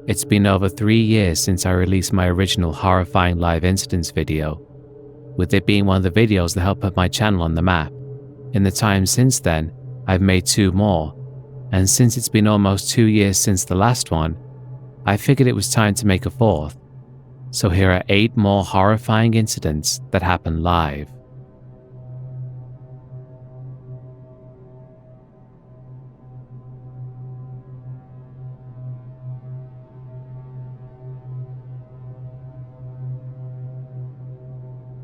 It's been over 3 years since I released my original horrifying live incidents video, with it being one of the videos that helped put my channel on the map. In the time since then, I've made 2 more, and since it's been almost 2 years since the last one, I figured it was time to make a 4th. So here are 8 more horrifying incidents that happened live.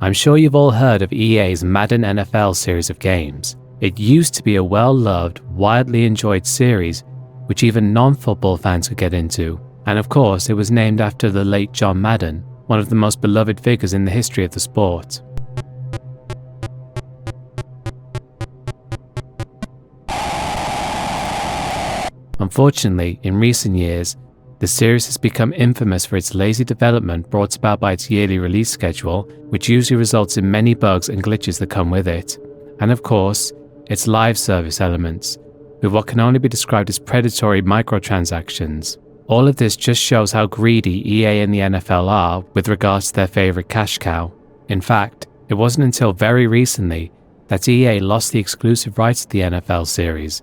I'm sure you've all heard of EA's Madden NFL series of games. It used to be a well-loved, widely enjoyed series which even non-football fans could get into, and of course it was named after the late John Madden, one of the most beloved figures in the history of the sport. Unfortunately, in recent years, the series has become infamous for its lazy development brought about by its yearly release schedule, which usually results in many bugs and glitches that come with it, and of course, its live service elements, with what can only be described as predatory microtransactions. All of this just shows how greedy EA and the NFL are with regards to their favourite cash cow. In fact, it wasn't until very recently that EA lost the exclusive rights to the NFL series,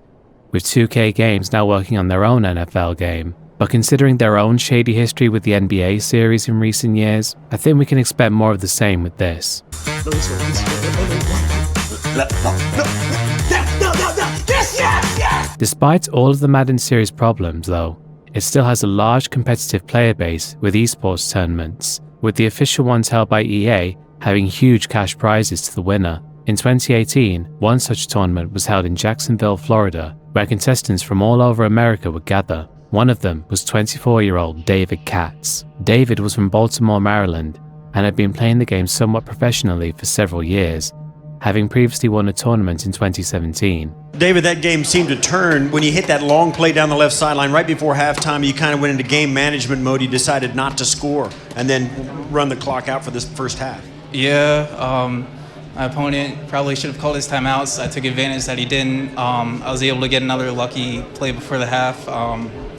with 2K Games now working on their own NFL game. But considering their own shady history with the NBA series in recent years, I think we can expect more of the same with this. Despite all of the Madden series problems though, it still has a large competitive player base with esports tournaments, with the official ones held by EA having huge cash prizes to the winner. In 2018, one such tournament was held in Jacksonville, Florida, where contestants from all over America would gather. One of them was 24-year-old David Katz. David was from Baltimore, Maryland, and had been playing the game somewhat professionally for several years, having previously won a tournament in 2017. David, that game seemed to turn when you hit that long play down the left sideline right before halftime. You kind of went into game management mode. You decided not to score and then run the clock out for this first half. Yeah, my opponent probably should have called his timeouts. I took advantage that he didn't. I was able to get another lucky play before the half.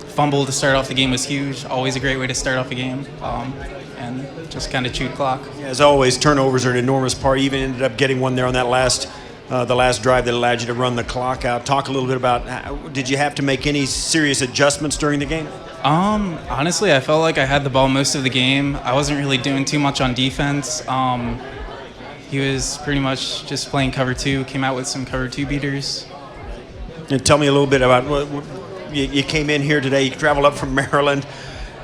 Fumble to start off the game was huge. Always a great way to start off a game. And just kind of chewed clock. As always, turnovers are an enormous part. You even ended up getting one there on that the last drive that allowed you to run the clock out. Talk a little bit about, did you have to make any serious adjustments during the game? Honestly, I felt like I had the ball most of the game. I wasn't really doing too much on defense. He was pretty much just playing cover 2, came out with some cover 2 beaters. And tell me a little bit about what you came in here today. You traveled up from Maryland,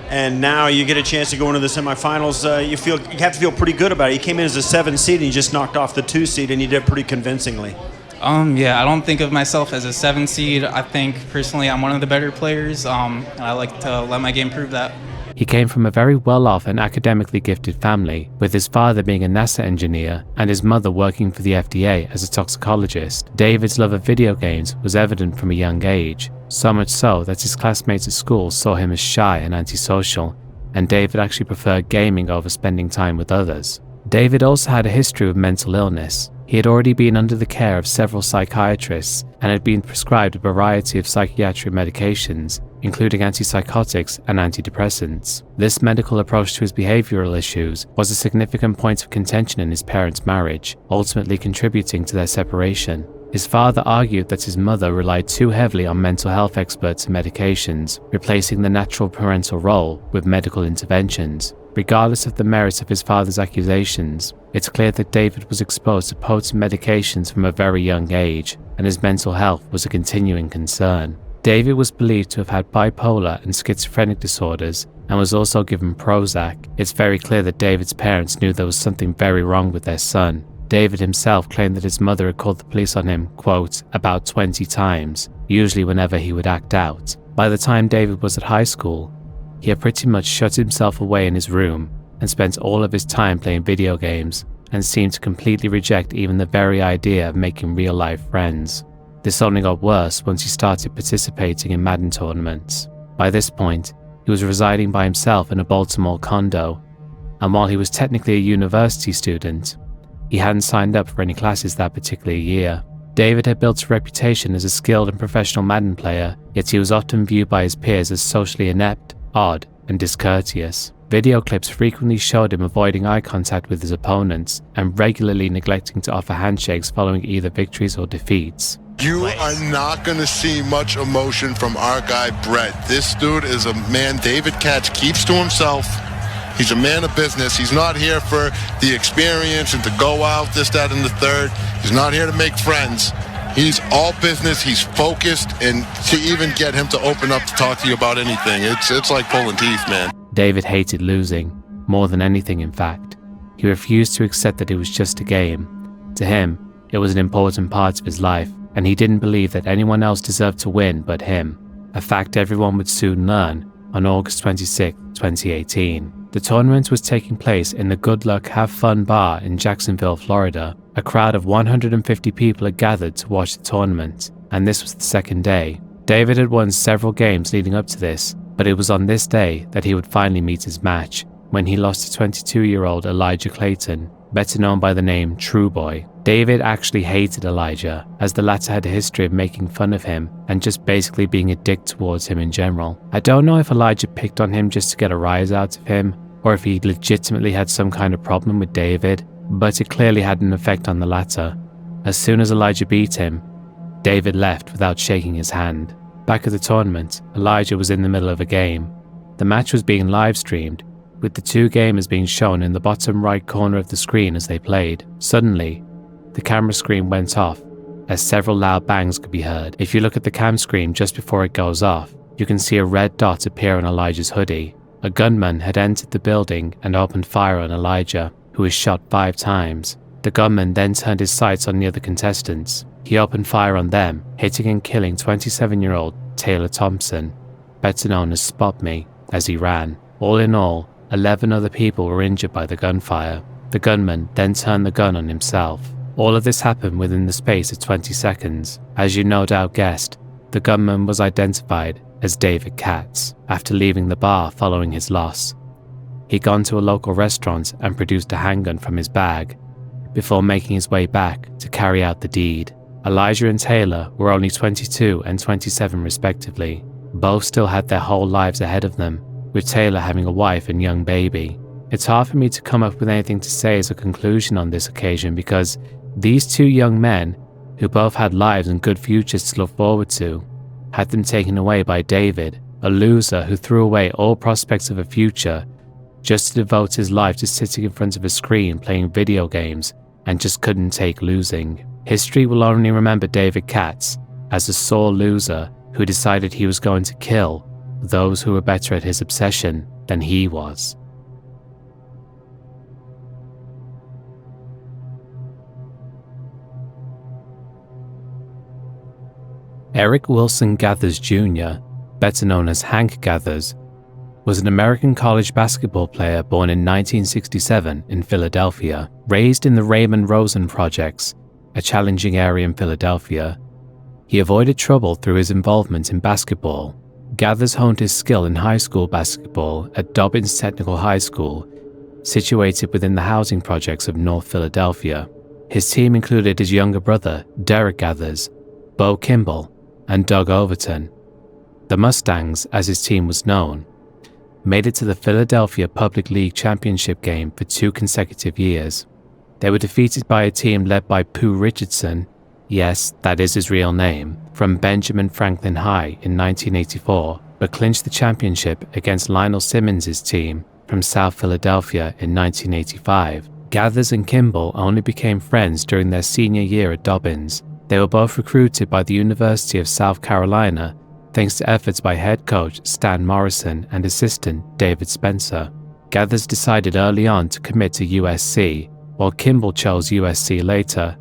and now you get a chance to go into the semifinals. You have to feel pretty good about it. You came in as a 7 seed and you just knocked off the 2 seed, and you did pretty convincingly. Yeah, I don't think of myself as a 7 seed. I think personally I'm one of the better players, and I like to let my game prove that. He came from a very well-off and academically gifted family, with his father being a NASA engineer and his mother working for the FDA as a toxicologist. David's love of video games was evident from a young age, so much so that his classmates at school saw him as shy and antisocial, and David actually preferred gaming over spending time with others. David also had a history of mental illness. He had already been under the care of several psychiatrists and had been prescribed a variety of psychiatric medications, including antipsychotics and antidepressants. This medical approach to his behavioral issues was a significant point of contention in his parents' marriage, ultimately contributing to their separation. His father argued that his mother relied too heavily on mental health experts and medications, replacing the natural parental role with medical interventions. Regardless of the merits of his father's accusations, it's clear that David was exposed to potent medications from a very young age, and his mental health was a continuing concern. David was believed to have had bipolar and schizophrenic disorders, and was also given Prozac. It's very clear that David's parents knew there was something very wrong with their son. David himself claimed that his mother had called the police on him, quote, about 20 times, usually whenever he would act out. By the time David was at high school, he had pretty much shut himself away in his room and spent all of his time playing video games, and seemed to completely reject even the very idea of making real-life friends. This only got worse once he started participating in Madden tournaments. By this point, he was residing by himself in a Baltimore condo, and while he was technically a university student, he hadn't signed up for any classes that particular year. David had built a reputation as a skilled and professional Madden player, yet he was often viewed by his peers as socially inept, odd, and discourteous. Video clips frequently showed him avoiding eye contact with his opponents and regularly neglecting to offer handshakes following either victories or defeats. You are not going to see much emotion from our guy Brett. This dude is a man David Katz keeps to himself. He's a man of business. He's not here for the experience and to go out, this, that, and the third. He's not here to make friends. He's all business. He's focused, and to even get him to open up to talk to you about anything, it's like pulling teeth, man. David hated losing, more than anything in fact. He refused to accept that it was just a game. To him, it was an important part of his life, and he didn't believe that anyone else deserved to win but him, a fact everyone would soon learn on August 26, 2018. The tournament was taking place in the Good Luck Have Fun bar in Jacksonville, Florida. A crowd of 150 people had gathered to watch the tournament, and this was the second day. David had won several games leading up to this, but it was on this day that he would finally meet his match, when he lost to 22-year-old Elijah Clayton, better known by the name True Boy. David actually hated Elijah, as the latter had a history of making fun of him and just basically being a dick towards him in general. I don't know if Elijah picked on him just to get a rise out of him, or if he legitimately had some kind of problem with David, but it clearly had an effect on the latter. As soon as Elijah beat him, David left without shaking his hand. Back at the tournament, Elijah was in the middle of a game. The match was being live streamed, with the two gamers being shown in the bottom right corner of the screen as they played. Suddenly, the camera screen went off, as several loud bangs could be heard. If you look at the cam screen just before it goes off, you can see a red dot appear on Elijah's hoodie. A gunman had entered the building and opened fire on Elijah, who was shot 5 times. The gunman then turned his sights on the other contestants. He opened fire on them, hitting and killing 27-year-old Taylor Thompson, better known as Spot Me, as he ran. All in all, 11 other people were injured by the gunfire. The gunman then turned the gun on himself. All of this happened within the space of 20 seconds. As you no doubt guessed, the gunman was identified as David Katz after leaving the bar following his loss. He'd gone to a local restaurant and produced a handgun from his bag before making his way back to carry out the deed. Elijah and Taylor were only 22 and 27 respectively. Both still had their whole lives ahead of them, with Taylor having a wife and young baby. It's hard for me to come up with anything to say as a conclusion on this occasion because these two young men, who both had lives and good futures to look forward to, had them taken away by David, a loser who threw away all prospects of a future just to devote his life to sitting in front of a screen playing video games and just couldn't take losing. History will only remember David Katz as a sore loser who decided he was going to kill those who were better at his obsession than he was. Eric Wilson Gathers Jr., better known as Hank Gathers, was an American college basketball player born in 1967 in Philadelphia. Raised in the Raymond Rosen Projects, a challenging area in Philadelphia, he avoided trouble through his involvement in basketball. Gathers honed his skill in high school basketball at Dobbins Technical High School, situated within the housing projects of North Philadelphia. His team included his younger brother, Derek Gathers, Bo Kimball, and Doug Overton. The Mustangs, as his team was known, made it to the Philadelphia Public League Championship game for 2 consecutive years. They were defeated by a team led by Pooh Richardson, yes, that is his real name, from Benjamin Franklin High in 1984, but clinched the championship against Lionel Simmons' team from South Philadelphia in 1985. Gathers and Kimball only became friends during their senior year at Dobbins. They were both recruited by the University of South Carolina thanks to efforts by head coach Stan Morrison and assistant David Spencer. Gathers decided early on to commit to USC, while Kimball chose USC later,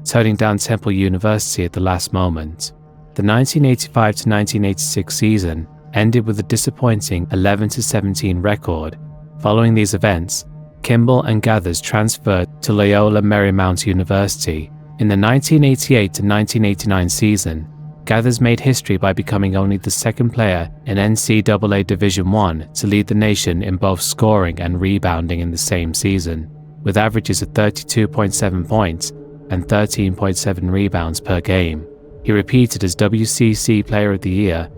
turning down Temple University at the last moment. The 1985 to 1986 season ended with a disappointing 11-17 record. Following these events, Kimball and Gathers transferred to Loyola Marymount University. In the 1988 to 1989 season, Gathers made history by becoming only the second player in NCAA Division I to lead the nation in both scoring and rebounding in the same season, with averages of 32.7 points and 13.7 rebounds per game. He repeated as WCC Player of the Year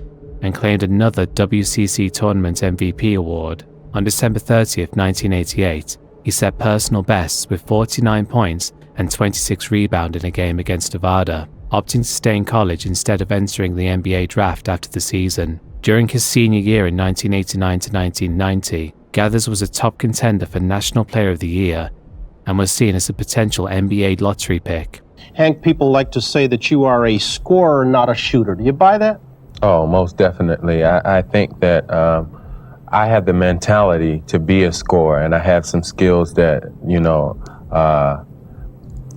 and claimed another WCC Tournament MVP award. On December 30th, 1988, he set personal bests with 49 points and 26 rebounds in a game against Nevada, opting to stay in college instead of entering the NBA draft after the season. During his senior year in 1989 to 1990, Gathers was a top contender for National Player of the Year and was seen as a potential NBA lottery pick. Hank, people like to say that you are a scorer, not a shooter. Do you buy that? Oh, most definitely. I think that I have the mentality to be a scorer, and I have some skills that,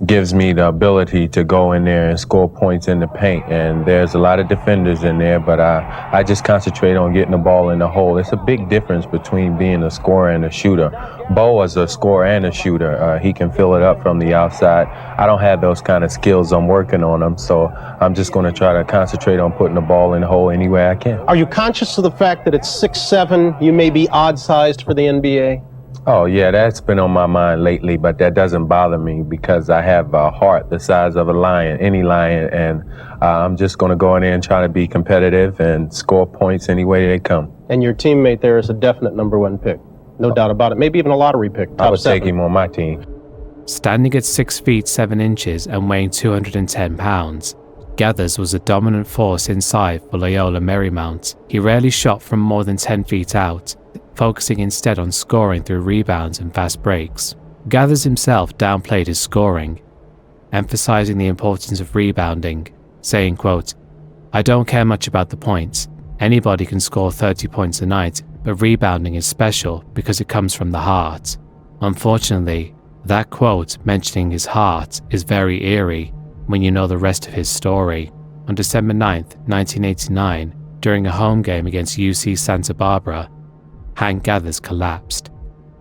gives me the ability to go in there and score points in the paint. And there's a lot of defenders in there, but I just concentrate on getting the ball in the hole. It's a big difference between being a scorer and a shooter. Bo is a scorer and a shooter. He can fill it up from the outside. I don't have those kind of skills. I'm working on them, so I'm just going to try to concentrate on putting the ball in the hole any way I can. Are you conscious of the fact that at 6'7", you may be odd-sized for the NBA? Oh, yeah, that's been on my mind lately, but that doesn't bother me because I have a heart the size of a lion, any lion, and I'm just going to go in there and try to be competitive and score points any way they come. And your teammate there is a definite #1 pick. No doubt about it. Maybe even a lottery pick. I would take him on my team. Standing at 6 feet 7 inches and weighing 210 pounds, Gathers was a dominant force inside for Loyola Marymount. He rarely shot from more than 10 feet out, focusing instead on scoring through rebounds and fast breaks. Gathers himself downplayed his scoring, emphasizing the importance of rebounding, saying, quote, "I don't care much about the points. Anybody can score 30 points a night, but rebounding is special because it comes from the heart." Unfortunately, that quote mentioning his heart is very eerie when you know the rest of his story. On December 9th, 1989, during a home game against UC Santa Barbara, Hank Gathers collapsed.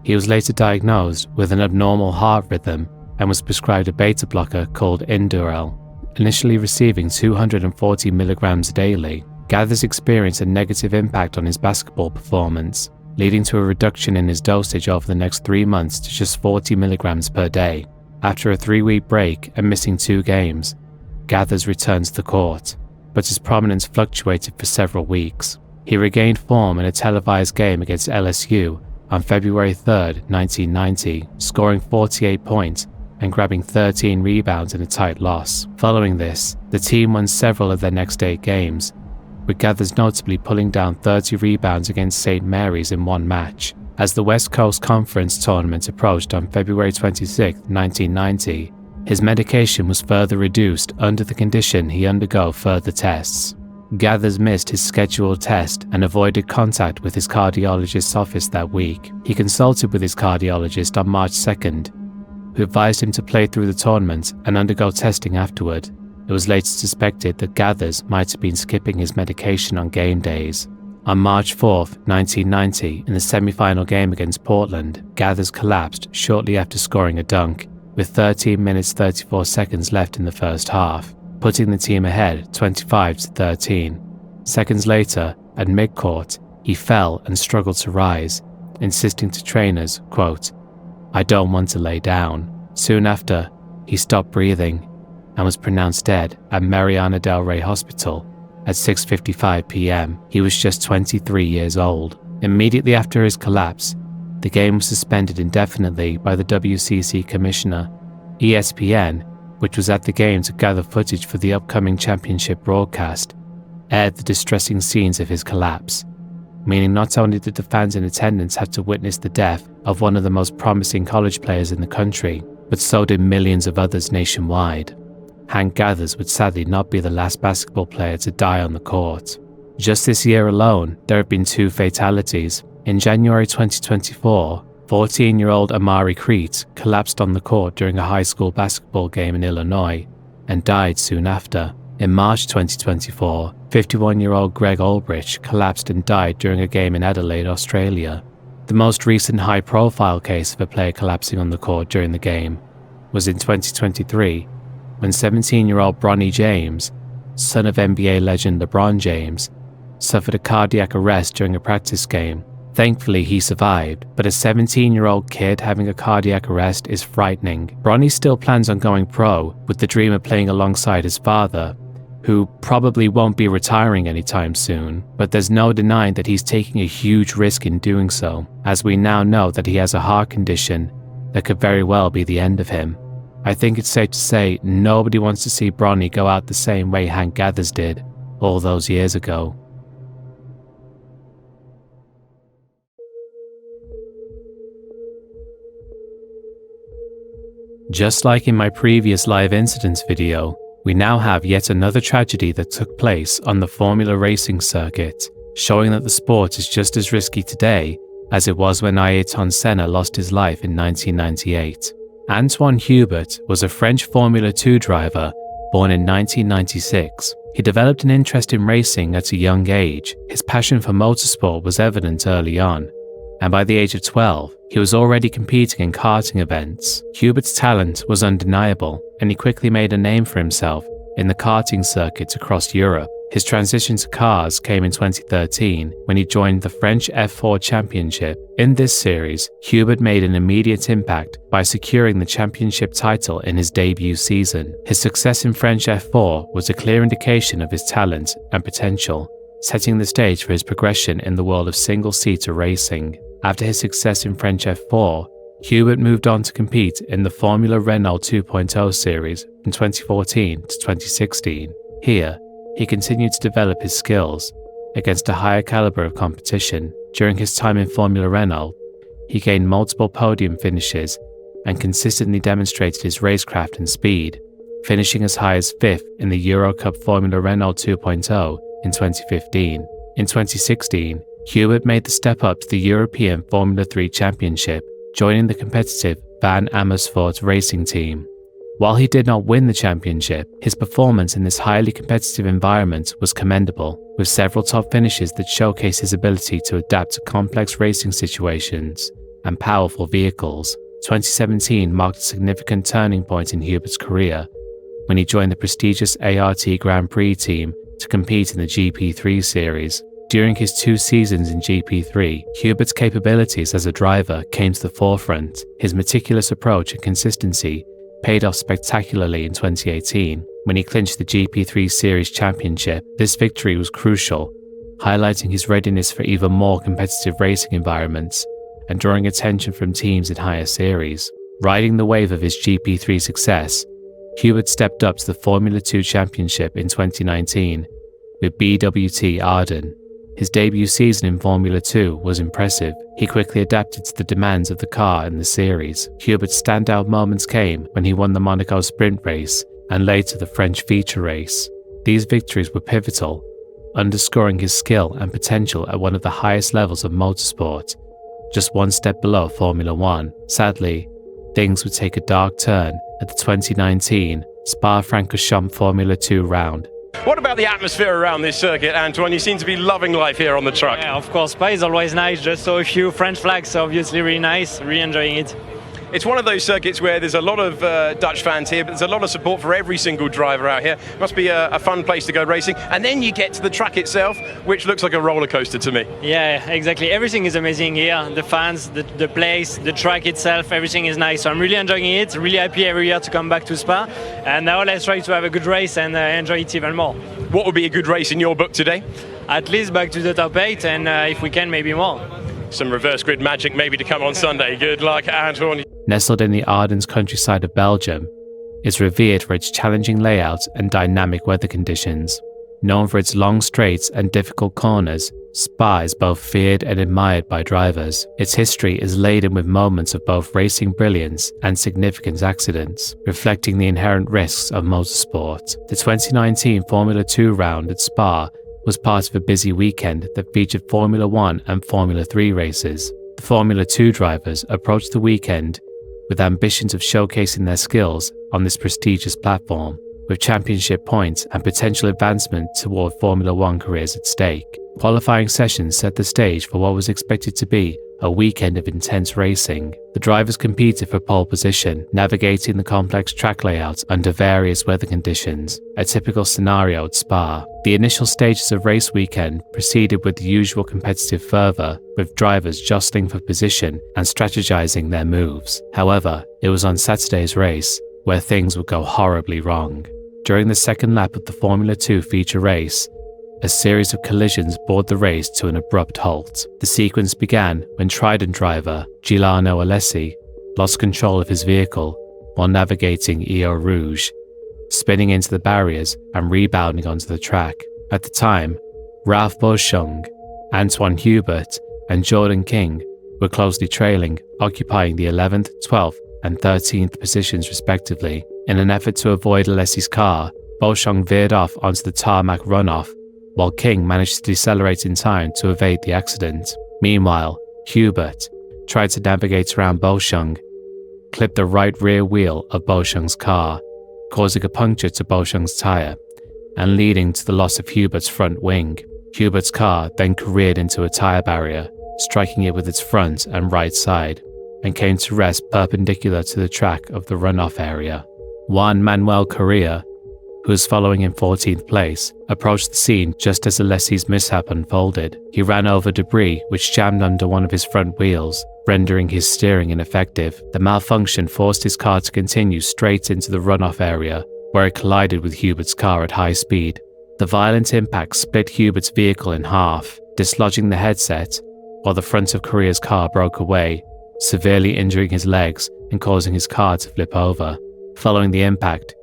He was later diagnosed with an abnormal heart rhythm and was prescribed a beta blocker called Indurel, initially receiving 240 milligrams daily. Gathers experienced a negative impact on his basketball performance, leading to a reduction in his dosage over the next 3 months to just 40 milligrams per day. After a 3-week break and missing 2 games, Gathers returned to the court, but his prominence fluctuated for several weeks. He regained form in a televised game against LSU on February 3, 1990, scoring 48 points and grabbing 13 rebounds in a tight loss. Following this, the team won several of their next 8 games, with Gathers notably pulling down 30 rebounds against St. Mary's in one match. As the West Coast Conference tournament approached on February 26, 1990, his medication was further reduced under the condition he undergo further tests. Gathers missed his scheduled test and avoided contact with his cardiologist's office that week. He consulted with his cardiologist on March 2nd, who advised him to play through the tournament and undergo testing afterward. It was later suspected that Gathers might have been skipping his medication on game days. On March 4, 1990, in the semi-final game against Portland, Gathers collapsed shortly after scoring a dunk, with 13 minutes 34 seconds left in the first half, putting the team ahead 25-13. Seconds later, at midcourt, he fell and struggled to rise, insisting to trainers, quote, "I don't want to lay down." Soon after, he stopped breathing and was pronounced dead at Mariana Del Rey Hospital at 6:55 p.m. He was just 23 years old. Immediately after his collapse, the game was suspended indefinitely by the WCC commissioner. ESPN, which was at the game to gather footage for the upcoming championship broadcast, aired the distressing scenes of his collapse, meaning not only did the fans in attendance have to witness the death of one of the most promising college players in the country, but so did millions of others nationwide. Hank Gathers would sadly not be the last basketball player to die on the court. Just this year alone, there have been 2 fatalities. In January 2024, 14-year-old Amari Crete collapsed on the court during a high school basketball game in Illinois and died soon after. In March 2024, 51-year-old Greg Ulbrich collapsed and died during a game in Adelaide, Australia. The most recent high-profile case of a player collapsing on the court during the game was in 2023, when 17-year-old Bronny James, son of NBA legend LeBron James, suffered a cardiac arrest during a practice game. Thankfully, he survived, but a 17-year-old kid having a cardiac arrest is frightening. Bronny still plans on going pro, with the dream of playing alongside his father, who probably won't be retiring anytime soon, but there's no denying that he's taking a huge risk in doing so, as we now know that he has a heart condition that could very well be the end of him. I think it's safe to say nobody wants to see Bronny go out the same way Hank Gathers did all those years ago. Just like in my previous live incidents video, we now have yet another tragedy that took place on the Formula racing circuit, showing that the sport is just as risky today as it was when Ayrton Senna lost his life in 1998. Anthoine Hubert was a French Formula 2 driver born in 1996. He developed an interest in racing at a young age. His passion for motorsport was evident early on, and by the age of 12, he was already competing in karting events. Hubert's talent was undeniable, and he quickly made a name for himself in the karting circuits across Europe. His transition to cars came in 2013 when he joined the French F4 Championship. In this series, Hubert made an immediate impact by securing the championship title in his debut season. His success in French F4 was a clear indication of his talent and potential, setting the stage for his progression in the world of single-seater racing. After his success in French F4, Hubert moved on to compete in the Formula Renault 2.0 series from 2014 to 2016. Here, he continued to develop his skills against a higher caliber of competition. During his time in Formula Renault, he gained multiple podium finishes and consistently demonstrated his racecraft and speed, finishing as high as 5th in the Eurocup Formula Renault 2.0 in 2015. In 2016, Hubert made the step up to the European Formula 3 Championship, joining the competitive Van Amersfoort racing team. While he did not win the championship, his performance in this highly competitive environment was commendable, with several top finishes that showcase his ability to adapt to complex racing situations and powerful vehicles. 2017 marked a significant turning point in Hubert's career when he joined the prestigious ART Grand Prix team to compete in the GP3 series. During his 2 seasons in GP3, Hubert's capabilities as a driver came to the forefront. His meticulous approach and consistency paid off spectacularly in 2018 when he clinched the GP3 Series Championship. This victory was crucial, highlighting his readiness for even more competitive racing environments and drawing attention from teams in higher series. Riding the wave of his GP3 success, Hubert stepped up to the Formula 2 Championship in 2019 with BWT Arden. His debut season in Formula 2 was impressive. He quickly adapted to the demands of the car and the series. Hubert's standout moments came when he won the Monaco sprint race and later the French feature race. These victories were pivotal, underscoring his skill and potential at one of the highest levels of motorsport, just one step below Formula 1. Sadly, things would take a dark turn at the 2019 Spa-Francorchamps Formula 2 round. What about the atmosphere around this circuit, Anthoine? You seem to be loving life here on the truck. Yeah, of course, Spa is always nice. Just saw a few French flags, so obviously really nice, really enjoying it. It's one of those circuits where there's a lot of Dutch fans here, but there's a lot of support for every single driver out here. Must be a fun place to go racing. And then you get to the track itself, which looks like a roller coaster to me. Yeah, exactly. Everything is amazing here. The fans, the place, the track itself, everything is nice. So I'm really enjoying it. Really happy every year to come back to Spa. And now let's try to have a good race and enjoy it even more. What would be a good race in your book today? At least back to the top 8, and if we can, maybe more. Some reverse grid magic maybe to come on Sunday. Good luck, Anthoine. Nestled in the Ardennes countryside of Belgium, is revered for its challenging layout and dynamic weather conditions. Known for its long straights and difficult corners, Spa is both feared and admired by drivers. Its history is laden with moments of both racing brilliance and significant accidents, reflecting the inherent risks of motorsport. The 2019 Formula 2 round at Spa was part of a busy weekend that featured Formula 1 and Formula 3 races. The Formula 2 drivers approached the weekend with ambitions of showcasing their skills on this prestigious platform, with championship points and potential advancement toward Formula 1 careers at stake. Qualifying sessions set the stage for what was expected to be a weekend of intense racing. The drivers competed for pole position, navigating the complex track layouts under various weather conditions, a typical scenario at Spa. The initial stages of race weekend proceeded with the usual competitive fervour, with drivers jostling for position and strategizing their moves. However, it was on Saturday's race where things would go horribly wrong. During the second lap of the Formula 2 feature race, a series of collisions brought the race to an abrupt halt. The sequence began when Trident driver Giuliano Alessi lost control of his vehicle while navigating Eau Rouge, spinning into the barriers and rebounding onto the track. At the time, Ralph Boschung, Anthoine Hubert, and Jordan King were closely trailing, occupying the 11th, 12th, and 13th positions respectively. In an effort to avoid Alessi's car, Boschung veered off onto the tarmac runoff, while King managed to decelerate in time to evade the accident. Meanwhile, Hubert tried to navigate around Boschung, clipped the right rear wheel of Boschung's car, causing a puncture to Boschung's tyre, and leading to the loss of Hubert's front wing. Hubert's car then careered into a tyre barrier, striking it with its front and right side, and came to rest perpendicular to the track of the runoff area. Juan Manuel Correa, who was following in 14th place, approached the scene just as Alessi's mishap unfolded. He ran over debris which jammed under one of his front wheels, rendering his steering ineffective. The malfunction forced his car to continue straight into the runoff area, where it collided with Hubert's car at high speed. The violent impact split Hubert's vehicle in half, dislodging the headset, while the front of Correa's car broke away, severely injuring his legs and causing his car to flip over. Following the impact,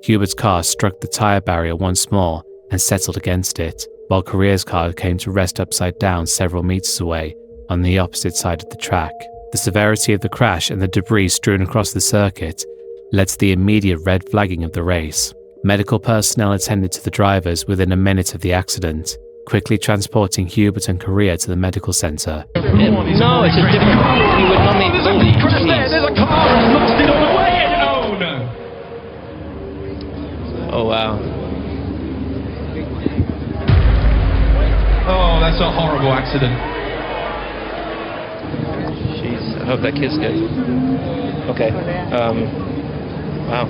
Hubert's car struck the tyre barrier once more and settled against it, while Correa's car came to rest upside down several meters away on the opposite side of the track. The severity of the crash and the debris strewn across the circuit led to the immediate red flagging of the race. Medical personnel attended to the drivers within a minute of the accident, quickly transporting Hubert and Correa to the medical centre. No, it's a different car. You would not make there's a car lost it on the way. Oh no. Oh wow. Oh, that's a horrible accident. Jeez, I hope that kid's good. Okay. Wow.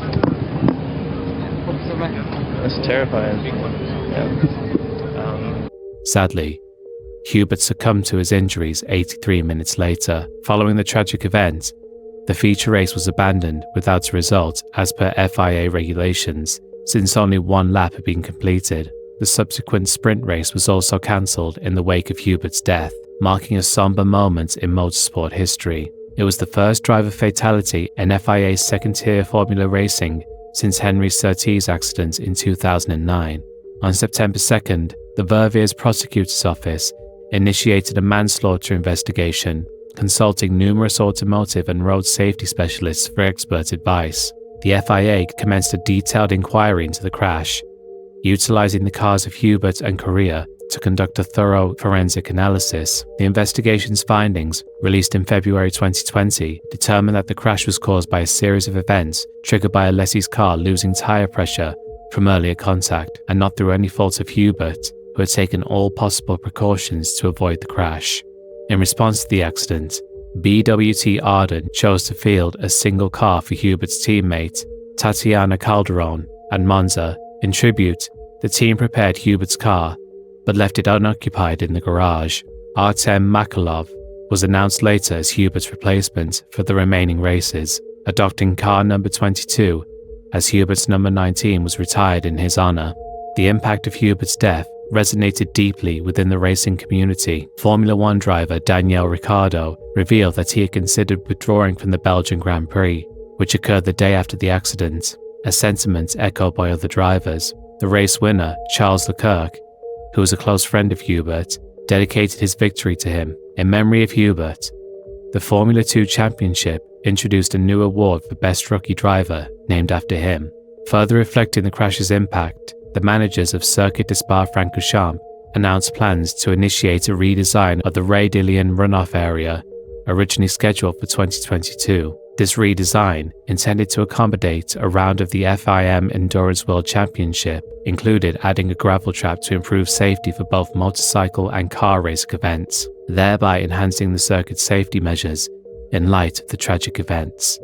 That's terrifying. Yeah. Sadly, Hubert succumbed to his injuries 83 minutes later. Following the tragic event, the feature race was abandoned without a result as per FIA regulations, since only one lap had been completed. The subsequent sprint race was also cancelled in the wake of Hubert's death, marking a somber moment in motorsport history. It was the first driver fatality in FIA's second-tier Formula racing since Henry Surtees' accident in 2009. On September 2nd, the Verviers Prosecutor's Office initiated a manslaughter investigation, consulting numerous automotive and road safety specialists for expert advice. The FIA commenced a detailed inquiry into the crash, utilizing the cars of Hubert and Correa to conduct a thorough forensic analysis. The investigation's findings, released in February 2020, determined that the crash was caused by a series of events triggered by Alessi's car losing tire pressure from earlier contact, and not through any fault of Hubert, who had taken all possible precautions to avoid the crash. In response to the accident, BWT Arden chose to field a single car for Hubert's teammate, Tatiana Calderon, at Monza. In tribute, the team prepared Hubert's car, but left it unoccupied in the garage. Artem Makalov was announced later as Hubert's replacement for the remaining races, adopting car number 22, as Hubert's number 19 was retired in his honour. The impact of Hubert's death resonated deeply within the racing community. Formula One driver Daniel Ricciardo revealed that he had considered withdrawing from the Belgian Grand Prix, which occurred the day after the accident, a sentiment echoed by other drivers. The race winner, Charles Leclerc, who was a close friend of Hubert, dedicated his victory to him. In memory of Hubert, the Formula 2 Championship introduced a new award for Best Rookie Driver named after him. Further reflecting the crash's impact, the managers of Circuit de Spa-Francorchamps announced plans to initiate a redesign of the Ray Dillon runoff area, originally scheduled for 2022. This redesign, intended to accommodate a round of the FIM Endurance World Championship, included adding a gravel trap to improve safety for both motorcycle and car racing events, thereby enhancing the circuit's safety measures in light of the tragic events.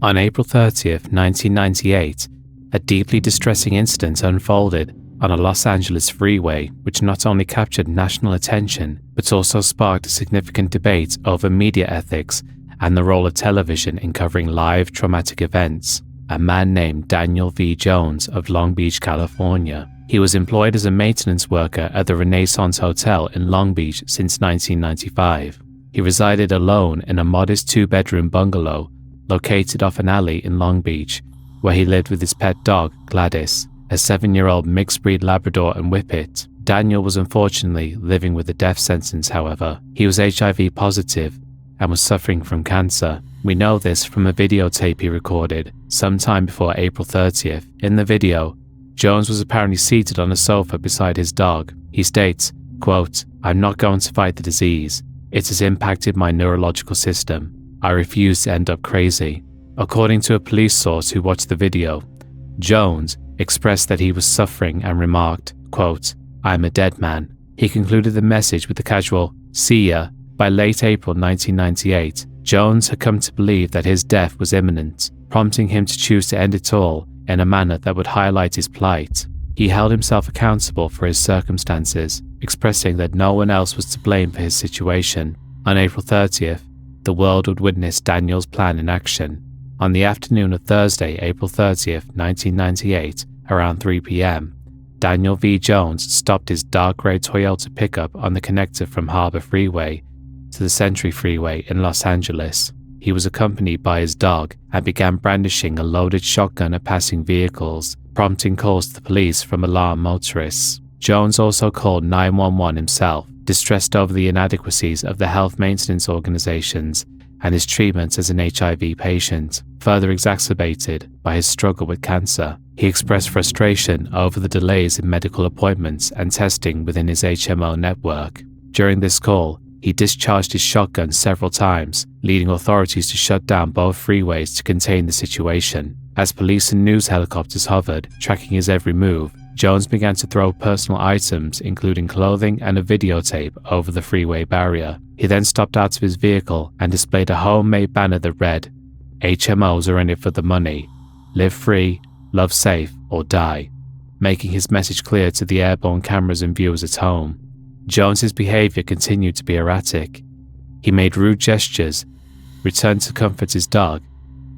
On April 30th, 1998, a deeply distressing incident unfolded on a Los Angeles freeway, which not only captured national attention, but also sparked a significant debate over media ethics and the role of television in covering live traumatic events. A man named Daniel V. Jones of Long Beach, California. He was employed as a maintenance worker at the Renaissance Hotel in Long Beach since 1995. He resided alone in a modest 2-bedroom bungalow located off an alley in Long Beach, where he lived with his pet dog, Gladys, a 7-year-old mixed-breed Labrador and Whippet. Daniel was unfortunately living with a death sentence, however. He was HIV positive and was suffering from cancer. We know this from a videotape he recorded sometime before April 30th. In the video, Jones was apparently seated on a sofa beside his dog. He states, quote, "I'm not going to fight the disease. It has impacted my neurological system. I refuse to end up crazy." According to a police source who watched the video, Jones expressed that he was suffering and remarked, quote, "I'm a dead man." He concluded the message with the casual, "See ya." By late April 1998, Jones had come to believe that his death was imminent, prompting him to choose to end it all in a manner that would highlight his plight. He held himself accountable for his circumstances, expressing that no one else was to blame for his situation. On April 30th, the world would witness Daniel's plan in action. On the afternoon of Thursday, April 30th, 1998, around 3 p.m., Daniel V. Jones stopped his dark grey Toyota pickup on the connector from Harbor Freeway to the Century Freeway in Los Angeles. He was accompanied by his dog and began brandishing a loaded shotgun at passing vehicles, prompting calls to the police from alarmed motorists. Jones also called 911 himself, distressed over the inadequacies of the health maintenance organizations and his treatment as an HIV patient, further exacerbated by his struggle with cancer. He expressed frustration over the delays in medical appointments and testing within his HMO network. During this call, he discharged his shotgun several times, leading authorities to shut down both freeways to contain the situation. As police and news helicopters hovered, tracking his every move, Jones began to throw personal items, including clothing and a videotape, over the freeway barrier. He then stopped out of his vehicle and displayed a homemade banner that read, "HMOs are in it for the money. Live free, love safe, or die," making his message clear to the airborne cameras and viewers at home. Jones's behavior continued to be erratic. He made rude gestures, returned to comfort his dog,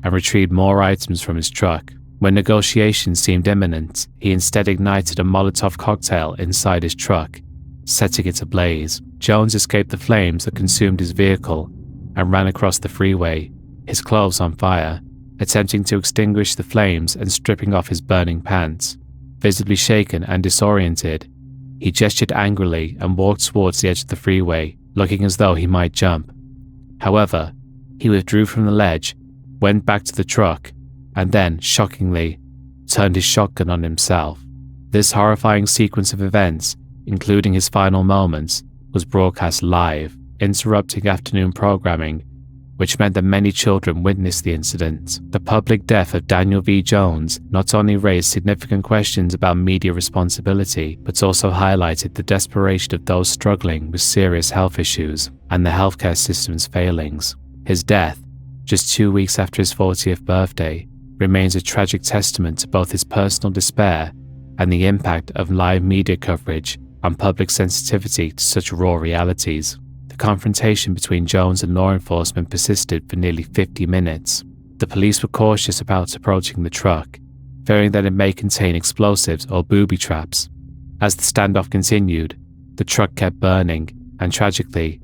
and retrieved more items from his truck. When negotiations seemed imminent, he instead ignited a Molotov cocktail inside his truck, setting it ablaze. Jones escaped the flames that consumed his vehicle and ran across the freeway, his clothes on fire, attempting to extinguish the flames and stripping off his burning pants. Visibly shaken and disoriented, he gestured angrily and walked towards the edge of the freeway, looking as though he might jump. However, he withdrew from the ledge, went back to the truck, and then, shockingly, turned his shotgun on himself. This horrifying sequence of events, including his final moments, was broadcast live, interrupting afternoon programming, which meant that many children witnessed the incident. The public death of Daniel V. Jones not only raised significant questions about media responsibility, but also highlighted the desperation of those struggling with serious health issues and the healthcare system's failings. His death, just 2 weeks after his 40th birthday, remains a tragic testament to both his personal despair and the impact of live media coverage on public sensitivity to such raw realities. The confrontation between Jones and law enforcement persisted for nearly 50 minutes. The police were cautious about approaching the truck, fearing that it may contain explosives or booby traps. As the standoff continued, the truck kept burning, and tragically,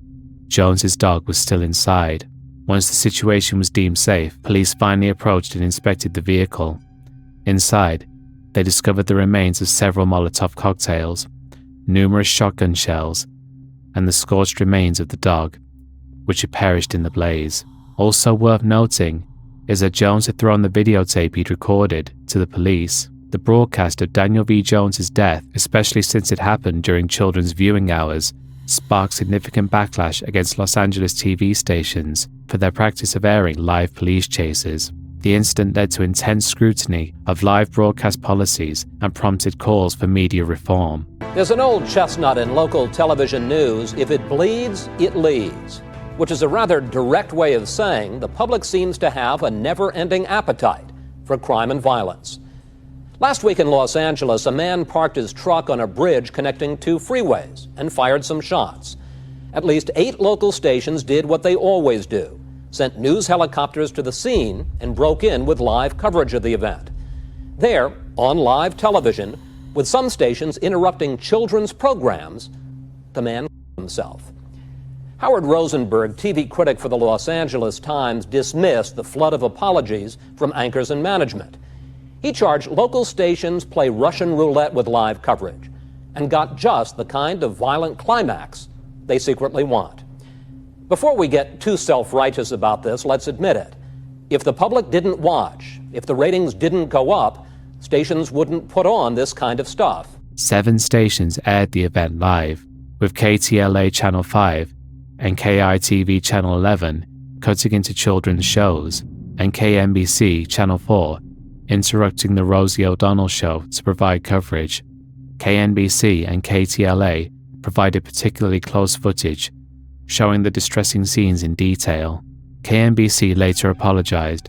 Jones's dog was still inside. Once the situation was deemed safe, police finally approached and inspected the vehicle. Inside, they discovered the remains of several Molotov cocktails, numerous shotgun shells, and the scorched remains of the dog, which had perished in the blaze. Also worth noting is that Jones had thrown the videotape he'd recorded to the police. The broadcast of Daniel V. Jones's death, especially since it happened during children's viewing hours, sparked significant backlash against Los Angeles TV stations for their practice of airing live police chases. The incident led to intense scrutiny of live broadcast policies and prompted calls for media reform. There's an old chestnut in local television news: if it bleeds, it leads, which is a rather direct way of saying the public seems to have a never-ending appetite for crime and violence. Last week in Los Angeles, a man parked his truck on a bridge connecting two freeways and fired some shots. At least 8 local stations did what they always do, sent news helicopters to the scene and broke in with live coverage of the event. There, on live television, with some stations interrupting children's programs, the man himself. Howard Rosenberg, TV critic for the Los Angeles Times, dismissed the flood of apologies from anchors and management. He charged local stations play Russian roulette with live coverage and got just the kind of violent climax they secretly want. Before we get too self-righteous about this, let's admit it. If the public didn't watch, if the ratings didn't go up, stations wouldn't put on this kind of stuff. 7 stations aired the event live, with KTLA Channel 5 and KITV Channel 11 cutting into children's shows, and KNBC Channel 4 interrupting the Rosie O'Donnell show to provide coverage. KNBC and KTLA provided particularly close footage, showing the distressing scenes in detail. KNBC later apologized,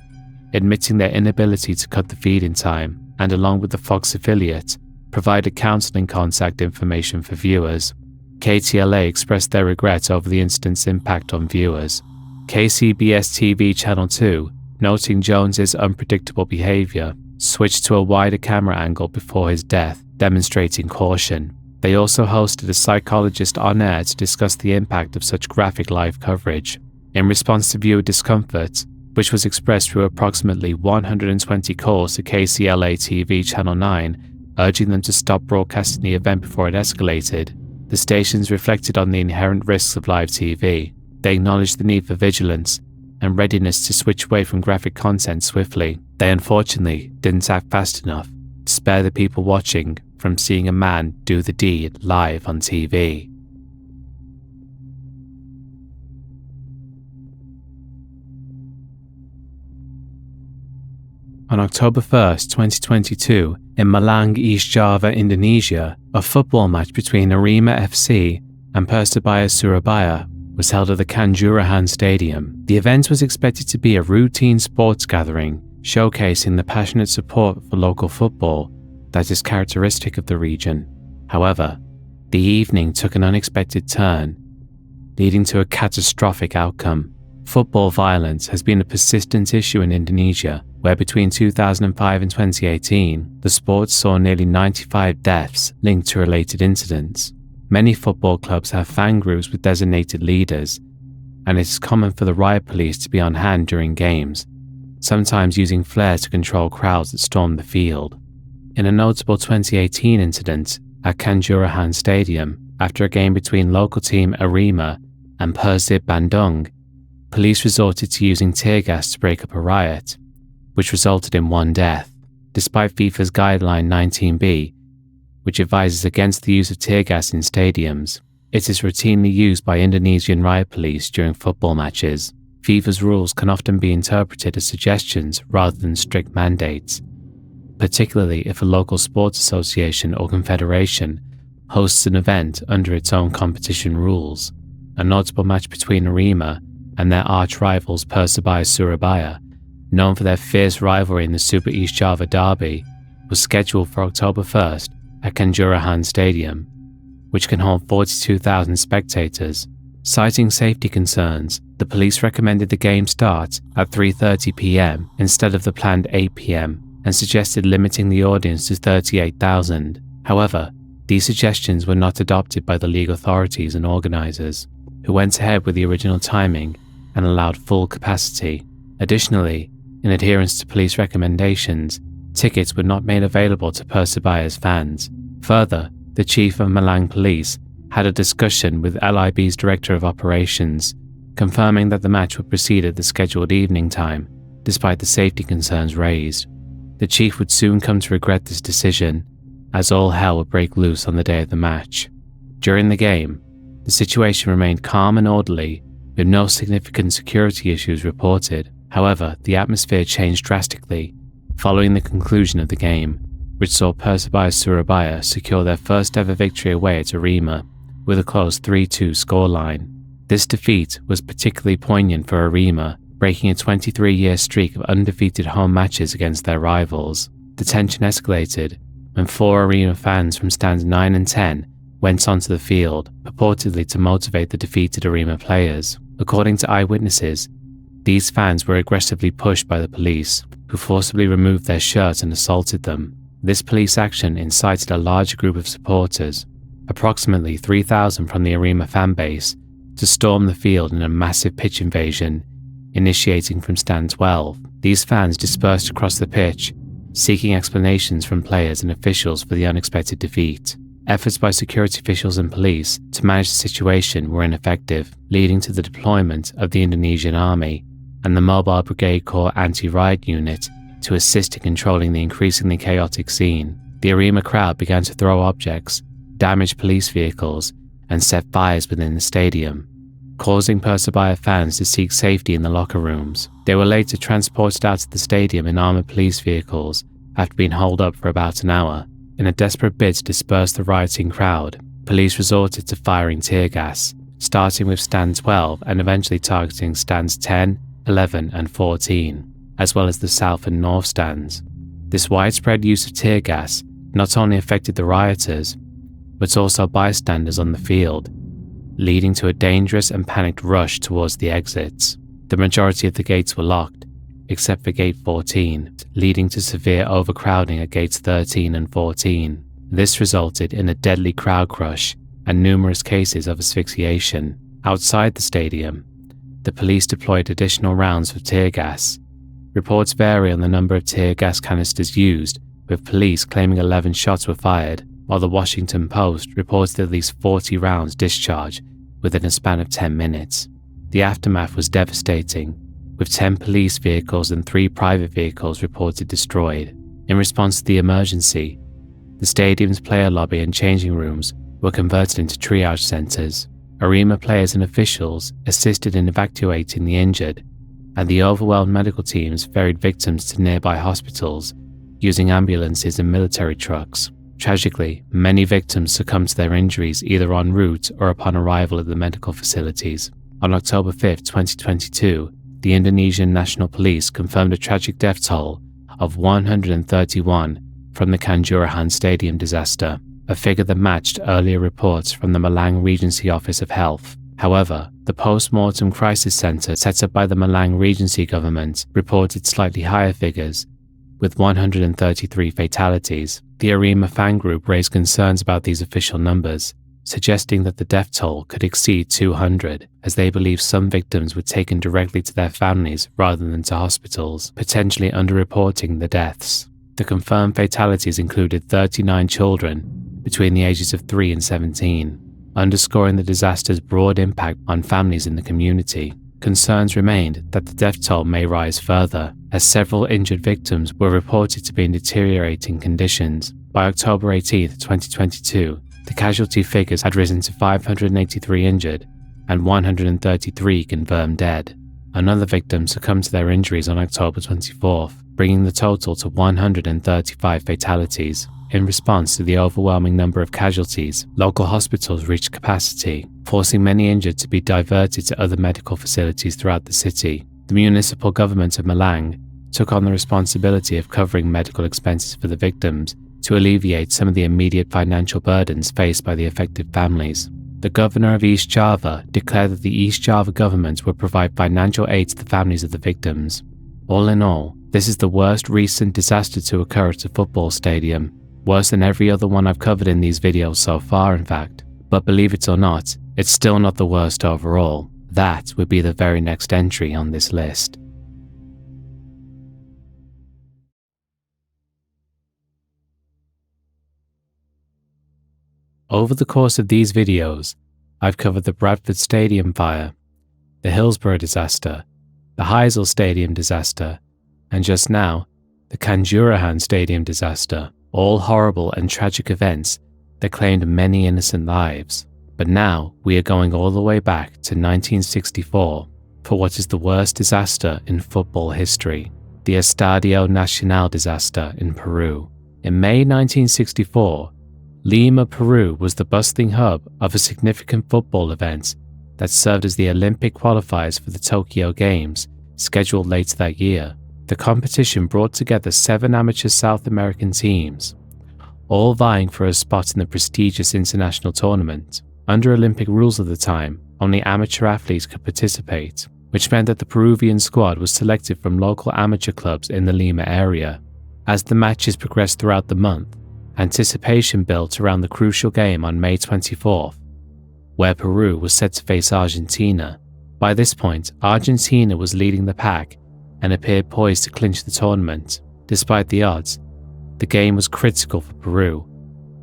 admitting their inability to cut the feed in time, and along with the Fox affiliate, provided counseling contact information for viewers. KTLA expressed their regret over the incident's impact on viewers. KCBS-TV Channel 2, noting Jones's unpredictable behavior, switched to a wider camera angle before his death, demonstrating caution. They also hosted a psychologist on air to discuss the impact of such graphic live coverage. In response to viewer discomfort, which was expressed through approximately 120 calls to KCLA-TV Channel 9, urging them to stop broadcasting the event before it escalated, the stations reflected on the inherent risks of live TV. They acknowledged the need for vigilance and readiness to switch away from graphic content swiftly. They unfortunately didn't act fast enough to spare the people watching from seeing a man do the deed live on TV. On October 1st, 2022, in Malang, East Java, Indonesia, a football match between Arema FC and Persebaya Surabaya was held at the Kanjurahan Stadium. The event was expected to be a routine sports gathering, showcasing the passionate support for local football that is characteristic of the region. However, the evening took an unexpected turn, leading to a catastrophic outcome. Football violence has been a persistent issue in Indonesia, where between 2005 and 2018, the sport saw nearly 95 deaths linked to related incidents. Many football clubs have fan groups with designated leaders, and it is common for the riot police to be on hand during games, sometimes using flares to control crowds that storm the field. In a notable 2018 incident at Kanjurahan Stadium, after a game between local team Arema and Persib Bandung, police resorted to using tear gas to break up a riot, which resulted in 1 death. Despite FIFA's Guideline 19B, which advises against the use of tear gas in stadiums, it is routinely used by Indonesian riot police during football matches. FIFA's rules can often be interpreted as suggestions rather than strict mandates, particularly if a local sports association or confederation hosts an event under its own competition rules. A notable match between Arema and their arch-rivals Persebaya Surabaya, known for their fierce rivalry in the Super East Java Derby, was scheduled for October 1st at Kanjurahan Stadium, which can hold 42,000 spectators. Citing safety concerns, the police recommended the game start at 3:30 p.m. instead of the planned 8 p.m. and suggested limiting the audience to 38,000. However, these suggestions were not adopted by the league authorities and organisers, who went ahead with the original timing and allowed full capacity. Additionally, in adherence to police recommendations, tickets were not made available to Persebaya's fans. Further, the chief of Malang Police had a discussion with LIB's Director of Operations, confirming that the match would proceed at the scheduled evening time, despite the safety concerns raised. The chief would soon come to regret this decision, as all hell would break loose on the day of the match. During the game, the situation remained calm and orderly, with no significant security issues reported. However, the atmosphere changed drastically following the conclusion of the game, which saw Persebaya Surabaya secure their first ever victory away at Arema with a close 3-2 scoreline. This defeat was particularly poignant for Arema, breaking a 23-year streak of undefeated home matches against their rivals. The tension escalated when 4 Arema fans from stands 9 and 10 went onto the field, purportedly to motivate the defeated Arema players. According to eyewitnesses, these fans were aggressively pushed by the police, who forcibly removed their shirts and assaulted them. This police action incited a large group of supporters, approximately 3,000 from the Arema fan base, to storm the field in a massive pitch invasion, initiating from stand 12. These fans dispersed across the pitch, seeking explanations from players and officials for the unexpected defeat. Efforts by security officials and police to manage the situation were ineffective, leading to the deployment of the Indonesian army and the Mobile Brigade Corps anti-riot unit to assist in controlling the increasingly chaotic scene. The Arema crowd began to throw objects, damage police vehicles, and set fires within the stadium, causing Persebaya fans to seek safety in the locker rooms. They were later transported out of the stadium in armoured police vehicles after being holed up for about an hour. In a desperate bid to disperse the rioting crowd, police resorted to firing tear gas, starting with stand 12 and eventually targeting stands 10, 11 and 14, as well as the south and north stands. This widespread use of tear gas not only affected the rioters, but also bystanders on the field, leading to a dangerous and panicked rush towards the exits. The majority of the gates were locked, except for gate 14, leading to severe overcrowding at gates 13 and 14. This resulted in a deadly crowd crush and numerous cases of asphyxiation. Outside the stadium, the police deployed additional rounds of tear gas. Reports vary on the number of tear gas canisters used, with police claiming 11 shots were fired, while the Washington Post reported at least 40 rounds discharged within a span of 10 minutes. The aftermath was devastating, with 10 police vehicles and 3 private vehicles reported destroyed. In response to the emergency, the stadium's player lobby and changing rooms were converted into triage centres. Arema players and officials assisted in evacuating the injured, and the overwhelmed medical teams ferried victims to nearby hospitals using ambulances and military trucks. Tragically, many victims succumbed to their injuries either en route or upon arrival at the medical facilities. On October 5, 2022, the Indonesian National Police confirmed a tragic death toll of 131 from the Kanjurahan Stadium disaster, a figure that matched earlier reports from the Malang Regency Office of Health. However, the post-mortem crisis centre set up by the Malang Regency government reported slightly higher figures, with 133 fatalities. The Arema fan group raised concerns about these official numbers, suggesting that the death toll could exceed 200, as they believe some victims were taken directly to their families rather than to hospitals, potentially underreporting the deaths. The confirmed fatalities included 39 children between the ages of 3 and 17, underscoring the disaster's broad impact on families in the community. Concerns remained that the death toll may rise further, as several injured victims were reported to be in deteriorating conditions. By October 18, 2022, the casualty figures had risen to 583 injured and 133 confirmed dead. Another victim succumbed to their injuries on October 24th, bringing the total to 135 fatalities. In response to the overwhelming number of casualties, local hospitals reached capacity, forcing many injured to be diverted to other medical facilities throughout the city. The municipal government of Malang took on the responsibility of covering medical expenses for the victims to alleviate some of the immediate financial burdens faced by the affected families. The governor of East Java declared that the East Java government would provide financial aid to the families of the victims. All in all, this is the worst recent disaster to occur at a football stadium, worse than every other one I've covered in these videos so far, in fact. But believe it or not, it's still not the worst overall. That would be the very next entry on this list. Over the course of these videos, I've covered the Bradford Stadium fire, the Hillsborough disaster, the Heysel Stadium disaster, and just now, the Kanjurahan Stadium disaster, all horrible and tragic events that claimed many innocent lives. But now we are going all the way back to 1964 for what is the worst disaster in football history, the Estadio Nacional disaster in Peru. In May 1964, Lima, Peru was the bustling hub of a significant football event that served as the Olympic qualifiers for the Tokyo Games, scheduled later that year. The competition brought together 7 amateur South American teams, all vying for a spot in the prestigious international tournament. Under Olympic rules at the time, only amateur athletes could participate, which meant that the Peruvian squad was selected from local amateur clubs in the Lima area. As the matches progressed throughout the month, anticipation built around the crucial game on May 24th, where Peru was set to face Argentina. By this point, Argentina was leading the pack and appeared poised to clinch the tournament. Despite the odds, the game was critical for Peru,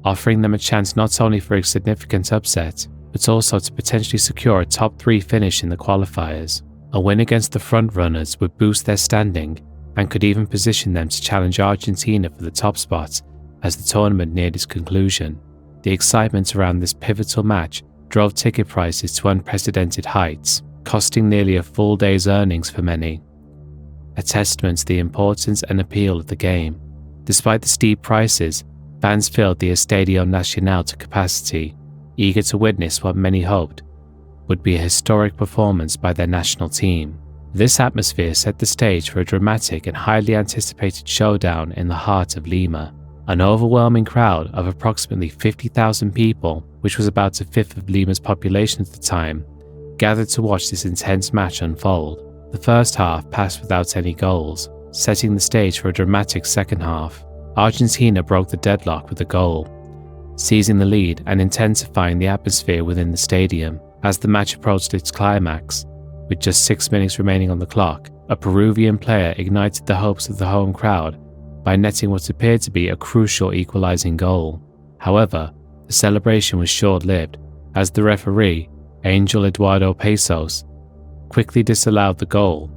offering them a chance not only for a significant upset, but also to potentially secure a top 3 finish in the qualifiers. A win against the frontrunners would boost their standing and could even position them to challenge Argentina for the top spot as the tournament neared its conclusion. The excitement around this pivotal match drove ticket prices to unprecedented heights, costing nearly a full day's earnings for many, a testament to the importance and appeal of the game. Despite the steep prices, fans filled the Estadio Nacional to capacity, eager to witness what many hoped would be a historic performance by their national team. This atmosphere set the stage for a dramatic and highly anticipated showdown in the heart of Lima. An overwhelming crowd of approximately 50,000 people, which was about a fifth of Lima's population at the time, gathered to watch this intense match unfold. The first half passed without any goals, setting the stage for a dramatic second half. Argentina broke the deadlock with a goal, seizing the lead and intensifying the atmosphere within the stadium. As the match approached its climax, with just 6 minutes remaining on the clock, a Peruvian player ignited the hopes of the home crowd by netting what appeared to be a crucial equalizing goal. However, the celebration was short-lived, as the referee, Angel Eduardo Pesos, quickly disallowed the goal,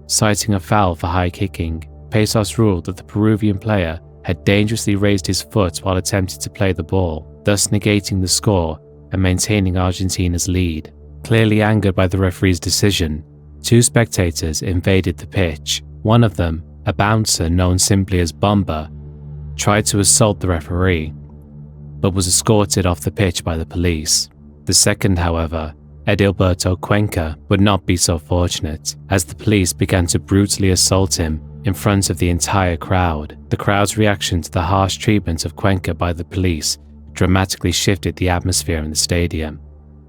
citing a foul for high kicking. Pesos ruled that the Peruvian player had dangerously raised his foot while attempting to play the ball, thus negating the score and maintaining Argentina's lead. Clearly angered by the referee's decision, 2 spectators invaded the pitch. One of them, a bouncer known simply as Bomba, tried to assault the referee, but was escorted off the pitch by the police. The second, however, Edilberto Cuenca, would not be so fortunate, as the police began to brutally assault him in front of the entire crowd. The crowd's reaction to the harsh treatment of Cuenca by the police dramatically shifted the atmosphere in the stadium.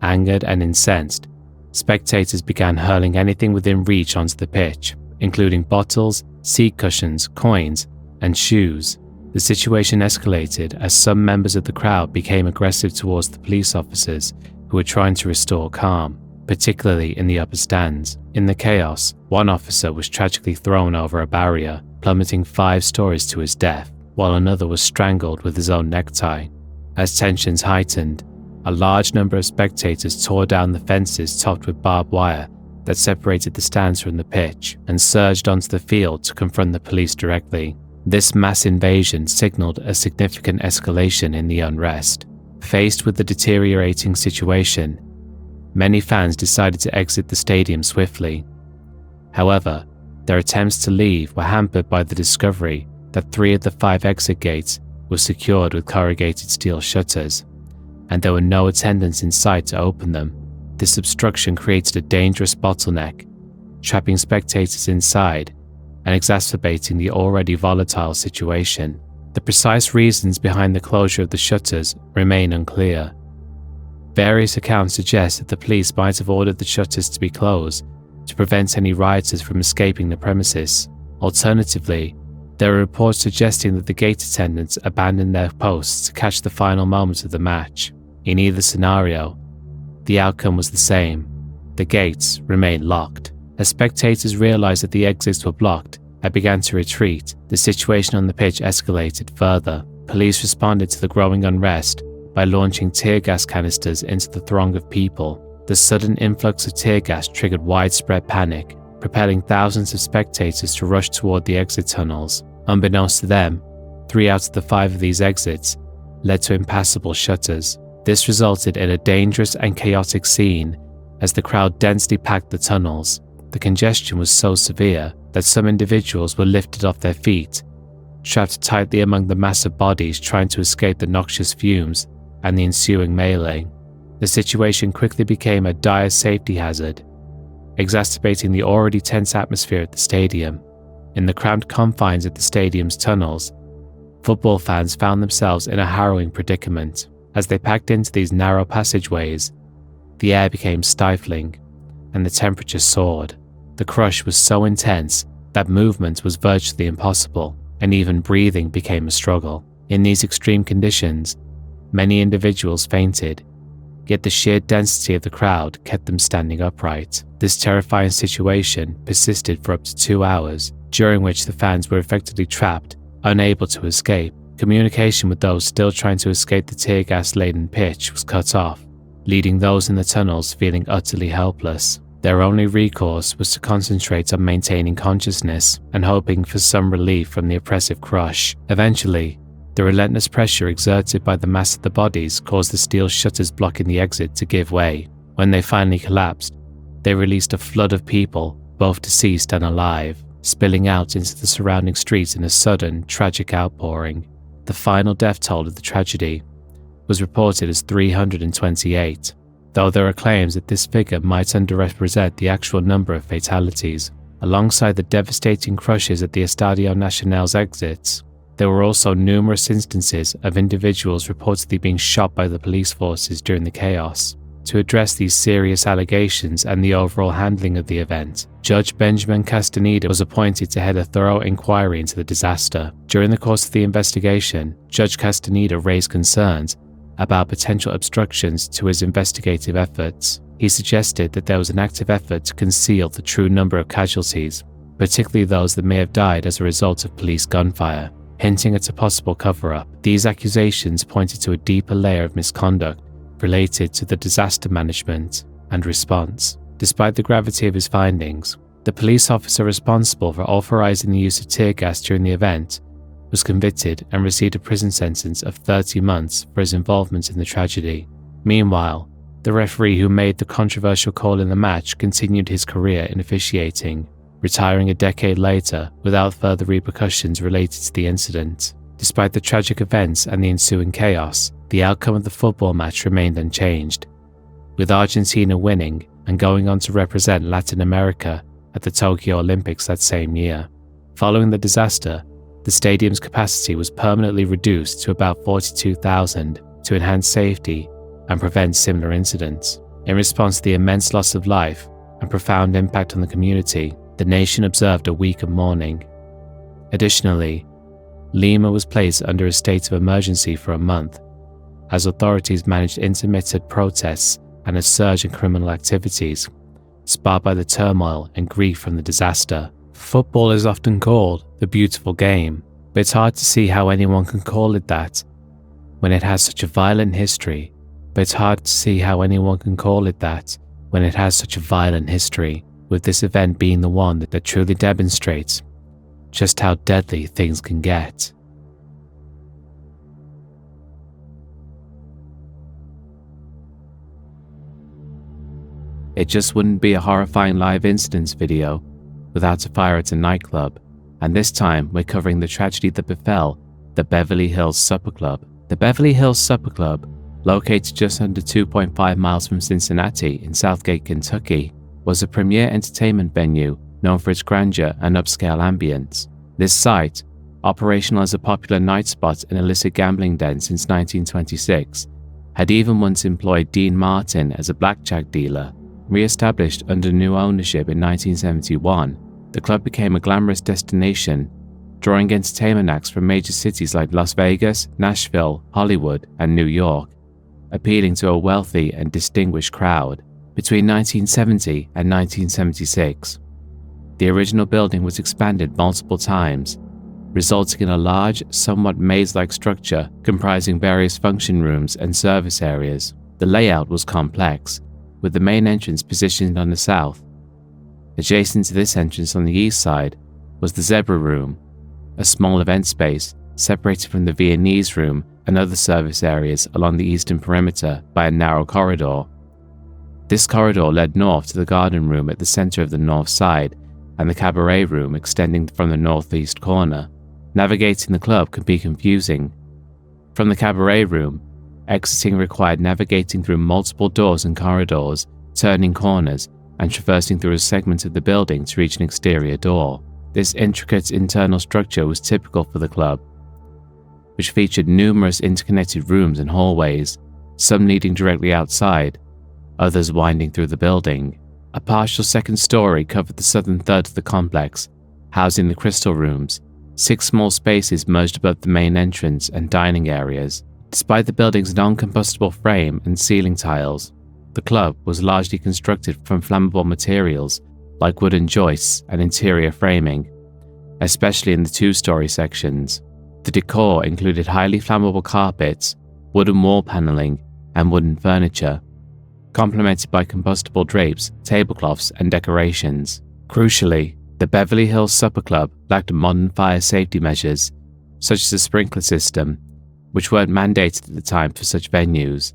Angered and incensed, spectators began hurling anything within reach onto the pitch, including bottles, seat cushions, coins, and shoes. The situation escalated as some members of the crowd became aggressive towards the police officers who were trying to restore calm, particularly in the upper stands. In the chaos, one officer was tragically thrown over a barrier, plummeting 5 stories to his death, while another was strangled with his own necktie. As tensions heightened, a large number of spectators tore down the fences topped with barbed wire that separated the stands from the pitch and surged onto the field to confront the police directly. This mass invasion signaled a significant escalation in the unrest. Faced with the deteriorating situation, many fans decided to exit the stadium swiftly. However, their attempts to leave were hampered by the discovery that 3 of the 5 exit gates were secured with corrugated steel shutters, and there were no attendants in sight to open them. This obstruction created a dangerous bottleneck, trapping spectators inside and exacerbating the already volatile situation. The precise reasons behind the closure of the shutters remain unclear. Various accounts suggest that the police might have ordered the shutters to be closed to prevent any rioters from escaping the premises. Alternatively, there are reports suggesting that the gate attendants abandoned their posts to catch the final moments of the match. In either scenario, the outcome was the same. The gates remained locked. As spectators realized that the exits were blocked and began to retreat, the situation on the pitch escalated further. Police responded to the growing unrest by launching tear gas canisters into the throng of people. The sudden influx of tear gas triggered widespread panic, propelling thousands of spectators to rush toward the exit tunnels. Unbeknownst to them, 3 out of the 5 of these exits led to impassable shutters. This resulted in a dangerous and chaotic scene as the crowd densely packed the tunnels. The congestion was so severe that some individuals were lifted off their feet, trapped tightly among the massive bodies trying to escape the noxious fumes and the ensuing melee. The situation quickly became a dire safety hazard, exacerbating the already tense atmosphere at the stadium. In the cramped confines of the stadium's tunnels, football fans found themselves in a harrowing predicament. As they packed into these narrow passageways, the air became stifling and the temperature soared. The crush was so intense that movement was virtually impossible, and even breathing became a struggle. In these extreme conditions, many individuals fainted, yet the sheer density of the crowd kept them standing upright. This terrifying situation persisted for up to 2 hours, during which the fans were effectively trapped, unable to escape. Communication with those still trying to escape the tear gas-laden pitch was cut off, leaving those in the tunnels feeling utterly helpless. Their only recourse was to concentrate on maintaining consciousness and hoping for some relief from the oppressive crush. Eventually, the relentless pressure exerted by the mass of the bodies caused the steel shutters blocking the exit to give way. When they finally collapsed, they released a flood of people, both deceased and alive, spilling out into the surrounding streets in a sudden, tragic outpouring. The final death toll of the tragedy was reported as 328, though there are claims that this figure might underrepresent the actual number of fatalities. Alongside the devastating crushes at the Estadio Nacional's exits, there were also numerous instances of individuals reportedly being shot by the police forces during the chaos. To address these serious allegations and the overall handling of the event, Judge Benjamin Castaneda was appointed to head a thorough inquiry into the disaster. During the course of the investigation, Judge Castaneda raised concerns about potential obstructions to his investigative efforts. He suggested that there was an active effort to conceal the true number of casualties, particularly those that may have died as a result of police gunfire, hinting at a possible cover-up. These accusations pointed to a deeper layer of misconduct related to the disaster management and response. Despite the gravity of his findings, the police officer responsible for authorizing the use of tear gas during the event was convicted and received a prison sentence of 30 months for his involvement in the tragedy. Meanwhile, the referee who made the controversial call in the match continued his career in officiating, retiring a decade later without further repercussions related to the incident. Despite the tragic events and the ensuing chaos, the outcome of the football match remained unchanged, with Argentina winning and going on to represent Latin America at the Tokyo Olympics that same year. Following the disaster, the stadium's capacity was permanently reduced to about 42,000 to enhance safety and prevent similar incidents. In response to the immense loss of life and profound impact on the community, the nation observed a week of mourning. Additionally, Lima was placed under a state of emergency for a month, as authorities managed intermittent protests and a surge in criminal activities, sparked by the turmoil and grief from the disaster. Football is often called the beautiful game, but it's hard to see how anyone can call it that when it has such a violent history. With this event being the one that truly demonstrates just how deadly things can get. It just wouldn't be a horrifying live incidents video without a fire at a nightclub, and this time we're covering the tragedy that befell the Beverly Hills Supper Club. The Beverly Hills Supper Club, located just under 2.5 miles from Cincinnati in Southgate, Kentucky, was a premier entertainment venue known for its grandeur and upscale ambience. This site, operational as a popular night spot and illicit gambling den since 1926, had even once employed Dean Martin as a blackjack dealer. Re-established under new ownership in 1971, the club became a glamorous destination, drawing entertainment acts from major cities like Las Vegas, Nashville, Hollywood, and New York, appealing to a wealthy and distinguished crowd. Between 1970 and 1976, the original building was expanded multiple times, resulting in a large, somewhat maze-like structure comprising various function rooms and service areas. The layout was complex, with the main entrance positioned on the south. Adjacent to this entrance on the east side was the Zebra Room, a small event space separated from the Viennese Room and other service areas along the eastern perimeter by a narrow corridor. This corridor led north to the Garden Room at the center of the north side and the Cabaret Room extending from the northeast corner. Navigating the club could be confusing. From the Cabaret Room, exiting required navigating through multiple doors and corridors, turning corners, and traversing through a segment of the building to reach an exterior door. This intricate internal structure was typical for the club, which featured numerous interconnected rooms and hallways, some leading directly outside, others winding through the building. A partial second story covered the southern third of the complex, housing the crystal rooms, 6 small spaces merged above the main entrance and dining areas. Despite the building's non-combustible frame and ceiling tiles, the club was largely constructed from flammable materials like wooden joists and interior framing, especially in the 2-story sections. The decor included highly flammable carpets, wooden wall paneling, and wooden furniture, complemented by combustible drapes, tablecloths, and decorations. Crucially, the Beverly Hills Supper Club lacked modern fire safety measures, such as a sprinkler system, which weren't mandated at the time for such venues,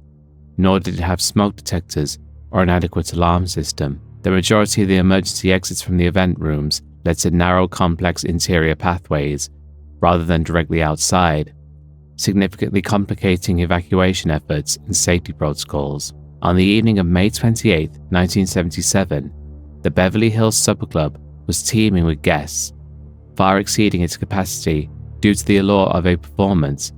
nor did it have smoke detectors or an adequate alarm system. The majority of the emergency exits from the event rooms led to narrow, complex interior pathways, rather than directly outside, significantly complicating evacuation efforts and safety protocols. On the evening of May 28, 1977, the Beverly Hills Supper Club was teeming with guests, far exceeding its capacity due to the allure of a performance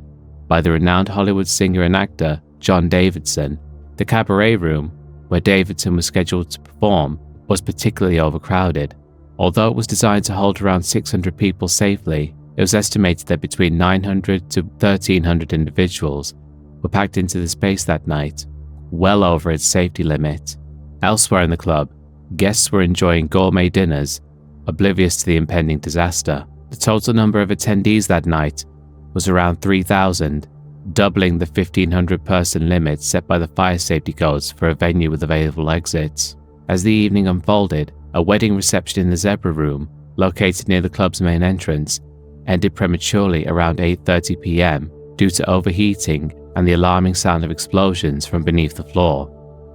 by the renowned Hollywood singer and actor John Davidson. The cabaret room, where Davidson was scheduled to perform, was particularly overcrowded. Although it was designed to hold around 600 people safely, it was estimated that between 900 to 1,300 individuals were packed into the space that night, well over its safety limit. Elsewhere in the club, guests were enjoying gourmet dinners, oblivious to the impending disaster. The total number of attendees that night was around 3,000, doubling the 1,500-person limit set by the fire safety codes for a venue with available exits. As the evening unfolded, a wedding reception in the Zebra Room, located near the club's main entrance, ended prematurely around 8:30 p.m. due to overheating and the alarming sound of explosions from beneath the floor.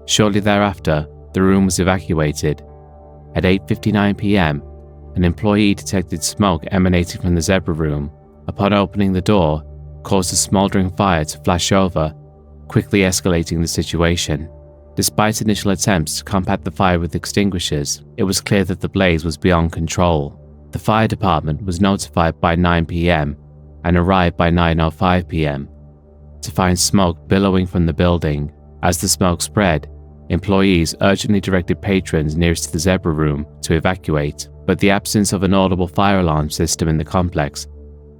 Shortly thereafter, the room was evacuated. At 8:59 p.m., an employee detected smoke emanating from the Zebra Room. Upon opening the door, caused a smoldering fire to flash over, quickly escalating the situation. Despite initial attempts to combat the fire with extinguishers, it was clear that the blaze was beyond control. The fire department was notified by 9 p.m. and arrived by 9:05 p.m. to find smoke billowing from the building. As the smoke spread, employees urgently directed patrons nearest to the Zebra Room to evacuate, but the absence of an audible fire alarm system in the complex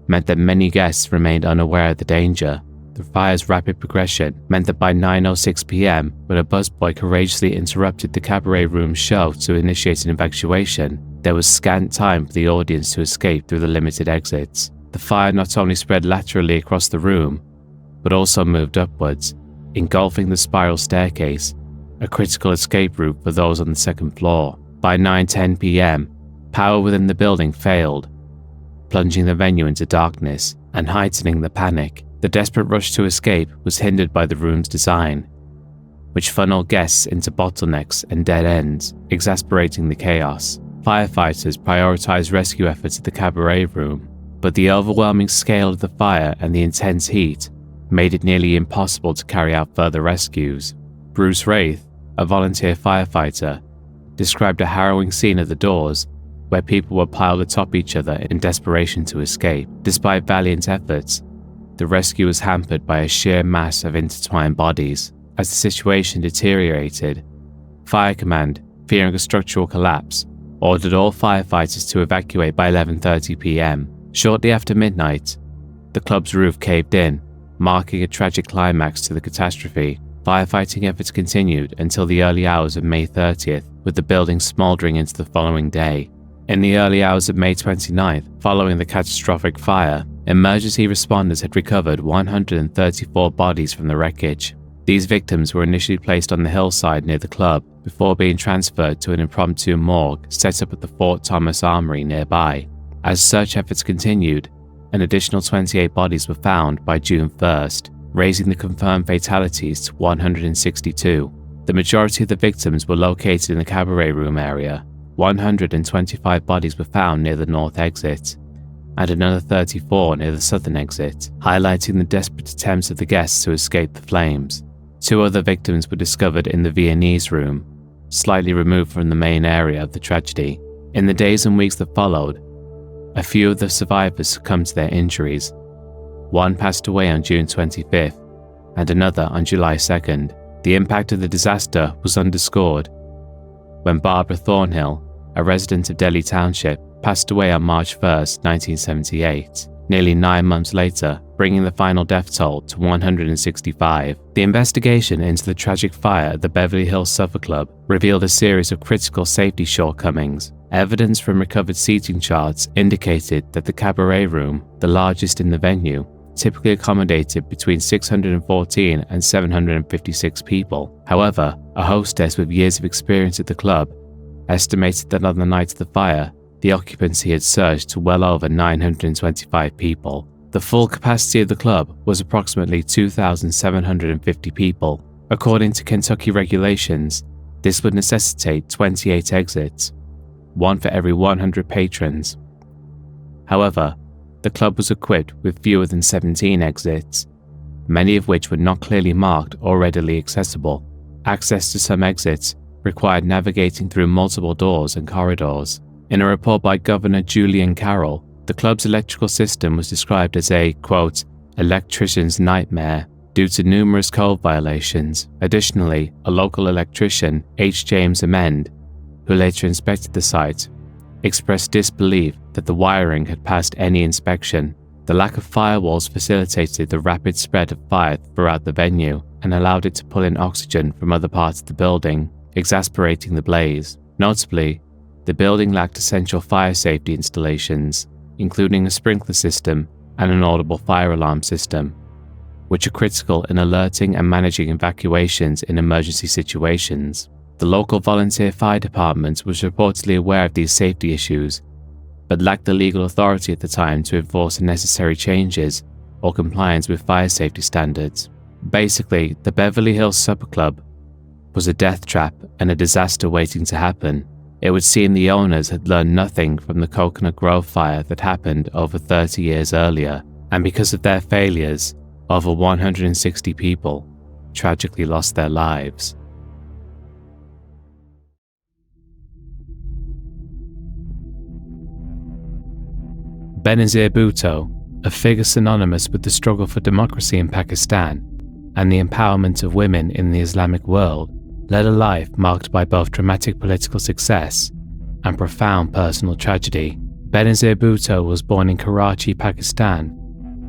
meant that many guests remained unaware of the danger. The fire's rapid progression meant that by 9:06 p.m., when a busboy courageously interrupted the cabaret room's show to initiate an evacuation, there was scant time for the audience to escape through the limited exits. The fire not only spread laterally across the room, but also moved upwards, engulfing the spiral staircase, a critical escape route for those on the second floor. By 9:10 p.m., power within the building failed, plunging the venue into darkness and heightening the panic. The desperate rush to escape was hindered by the room's design, which funneled guests into bottlenecks and dead ends, exasperating the chaos. Firefighters prioritized rescue efforts at the cabaret room, but the overwhelming scale of the fire and the intense heat made it nearly impossible to carry out further rescues. Bruce Wraith, a volunteer firefighter, described a harrowing scene at the doors where people were piled atop each other in desperation to escape. Despite valiant efforts, the rescue was hampered by a sheer mass of intertwined bodies. As the situation deteriorated, Fire Command, fearing a structural collapse, ordered all firefighters to evacuate by 11:30 p.m. Shortly after midnight, the club's roof caved in, marking a tragic climax to the catastrophe. Firefighting efforts continued until the early hours of May 30th, with the building smoldering into the following day. In the early hours of May 29th, following the catastrophic fire, emergency responders had recovered 134 bodies from the wreckage. These victims were initially placed on the hillside near the club before being transferred to an impromptu morgue set up at the Fort Thomas Armory nearby. As search efforts continued, an additional 28 bodies were found by June 1st, raising the confirmed fatalities to 162. The majority of the victims were located in the cabaret room area. 125 bodies were found near the north exit, and another 34 near the southern exit, highlighting the desperate attempts of the guests to escape the flames. 2 other victims were discovered in the Viennese room, slightly removed from the main area of the tragedy. In the days and weeks that followed, A few of the survivors succumbed to their injuries. One passed away on June 25th, and another on July 2nd. The impact of the disaster was underscored when Barbara Thornhill, a resident of Delhi Township, passed away on March 1st, 1978, nearly 9 months later, bringing the final death toll to 165. The investigation into the tragic fire at the Beverly Hills Supper Club revealed a series of critical safety shortcomings. Evidence from recovered seating charts indicated that the cabaret room, the largest in the venue, typically accommodated between 614 and 756 people. However, a hostess with years of experience at the club estimated that on the night of the fire, the occupancy had surged to well over 925 people. The full capacity of the club was approximately 2,750 people. According to Kentucky regulations, this would necessitate 28 exits, one for every 100 patrons. However, the club was equipped with fewer than 17 exits, many of which were not clearly marked or readily accessible. Access to some exits required navigating through multiple doors and corridors. In a report by Governor Julian Carroll, the club's electrical system was described as a, quote, electrician's nightmare due to numerous code violations. Additionally, a local electrician, H. James Amend, who later inspected the site, expressed disbelief that the wiring had passed any inspection. The lack of firewalls facilitated the rapid spread of fire throughout the venue and allowed it to pull in oxygen from other parts of the building, exasperating the blaze. Notably, the building lacked essential fire safety installations, including a sprinkler system and an audible fire alarm system, which are critical in alerting and managing evacuations in emergency situations. The local volunteer fire department was reportedly aware of these safety issues, but lacked the legal authority at the time to enforce the necessary changes or compliance with fire safety standards. Basically, the Beverly Hills Supper Club was a death trap and a disaster waiting to happen. It would seem the owners had learned nothing from the Coconut Grove fire that happened over 30 years earlier, and because of their failures, over 160 people tragically lost their lives. Benazir Bhutto, a figure synonymous with the struggle for democracy in Pakistan and the empowerment of women in the Islamic world, led a life marked by both dramatic political success and profound personal tragedy. Benazir Bhutto was born in Karachi, Pakistan,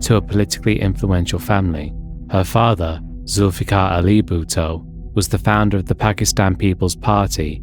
to a politically influential family. Her father, Zulfikar Ali Bhutto, was the founder of the Pakistan People's Party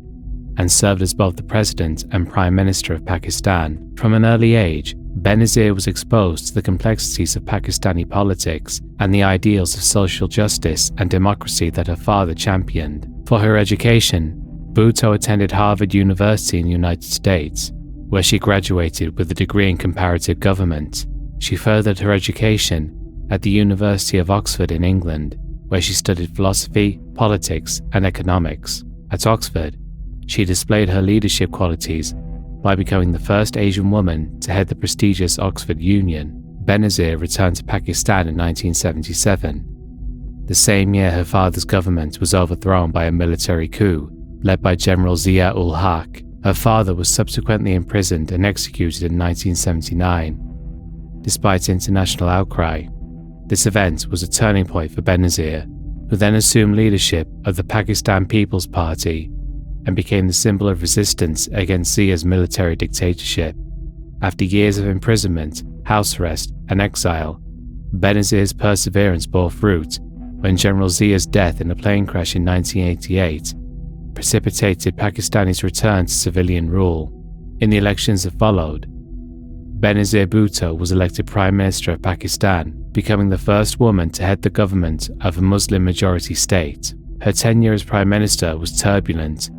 and served as both the President and Prime Minister of Pakistan. From an early age, Benazir was exposed to the complexities of Pakistani politics and the ideals of social justice and democracy that her father championed. For her education, Bhutto attended Harvard University in the United States, where she graduated with a degree in comparative government. She furthered her education at the University of Oxford in England, where she studied philosophy, politics, and economics. At Oxford, she displayed her leadership qualities by becoming the first Asian woman to head the prestigious Oxford Union. Benazir returned to Pakistan in 1977. The same year, her father's government was overthrown by a military coup led by General Zia-ul-Haq. Her father was subsequently imprisoned and executed in 1979. Despite international outcry, this event was a turning point for Benazir, who then assumed leadership of the Pakistan People's Party and became the symbol of resistance against Zia's military dictatorship. After years of imprisonment, house arrest, and exile, Benazir's perseverance bore fruit when General Zia's death in a plane crash in 1988 precipitated Pakistani's return to civilian rule. In the elections that followed, Benazir Bhutto was elected Prime Minister of Pakistan, becoming the first woman to head the government of a Muslim-majority state. Her tenure as Prime Minister was turbulent,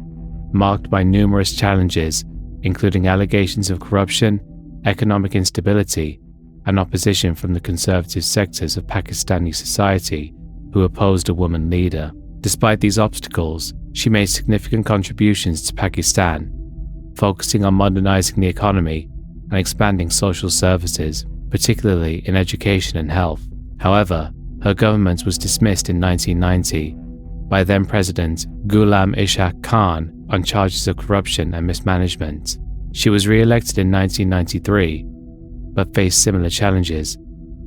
marked by numerous challenges, including allegations of corruption, economic instability, and opposition from the conservative sectors of Pakistani society who opposed a woman leader. Despite these obstacles, she made significant contributions to Pakistan, focusing on modernizing the economy and expanding social services, particularly in education and health. However, her government was dismissed in 1990 by then-President Ghulam Ishaq Khan on charges of corruption and mismanagement. She was re-elected in 1993 but faced similar challenges,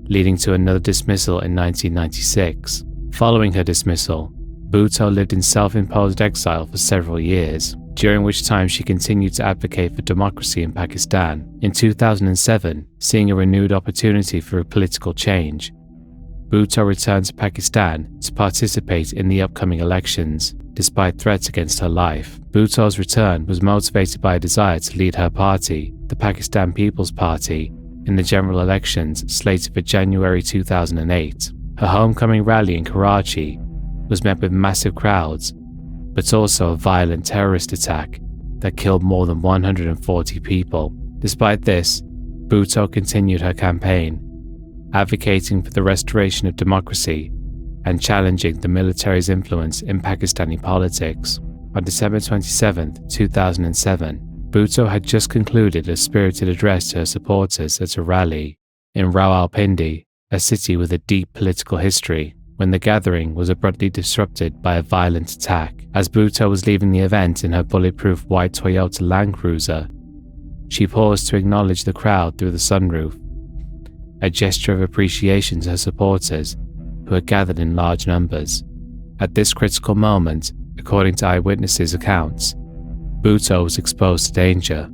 leading to another dismissal in 1996. Following her dismissal, Bhutto lived in self-imposed exile for several years, during which time she continued to advocate for democracy in Pakistan. In 2007, seeing a renewed opportunity for a political change, Bhutto returned to Pakistan to participate in the upcoming elections, despite threats against her life. Bhutto's return was motivated by a desire to lead her party, the Pakistan People's Party, in the general elections slated for January 2008. Her homecoming rally in Karachi was met with massive crowds, but also a violent terrorist attack that killed more than 140 people. Despite this, Bhutto continued her campaign, advocating for the restoration of democracy and challenging the military's influence in Pakistani politics. On December 27, 2007, Bhutto had just concluded a spirited address to her supporters at a rally in Rawalpindi, a city with a deep political history, when the gathering was abruptly disrupted by a violent attack. As Bhutto was leaving the event in her bulletproof white Toyota Land Cruiser, she paused to acknowledge the crowd through the sunroof, a gesture of appreciation to her supporters, who had gathered in large numbers. At this critical moment, according to eyewitnesses' accounts, Bhutto was exposed to danger.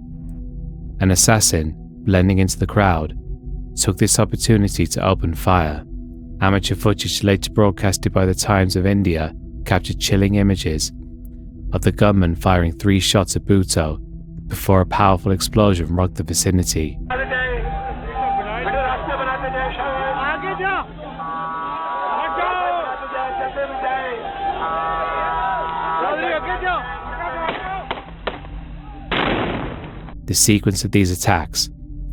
An assassin, blending into the crowd, took this opportunity to open fire. Amateur footage later broadcasted by the Times of India captured chilling images of the gunman firing 3 shots at Bhutto before a powerful explosion rocked the vicinity. The sequence of these attacks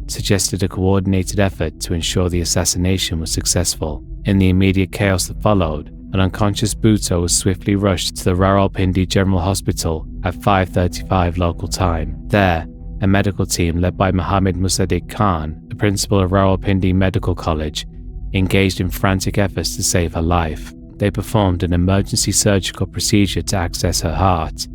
suggested a coordinated effort to ensure the assassination was successful. In the immediate chaos that followed, an unconscious Bhutto was swiftly rushed to the Rawalpindi General Hospital at 5:35 local time. There, a medical team led by Mohammed Musaddiq Khan, the principal of Rawalpindi Medical College, engaged in frantic efforts to save her life. They performed an emergency surgical procedure to access her heart,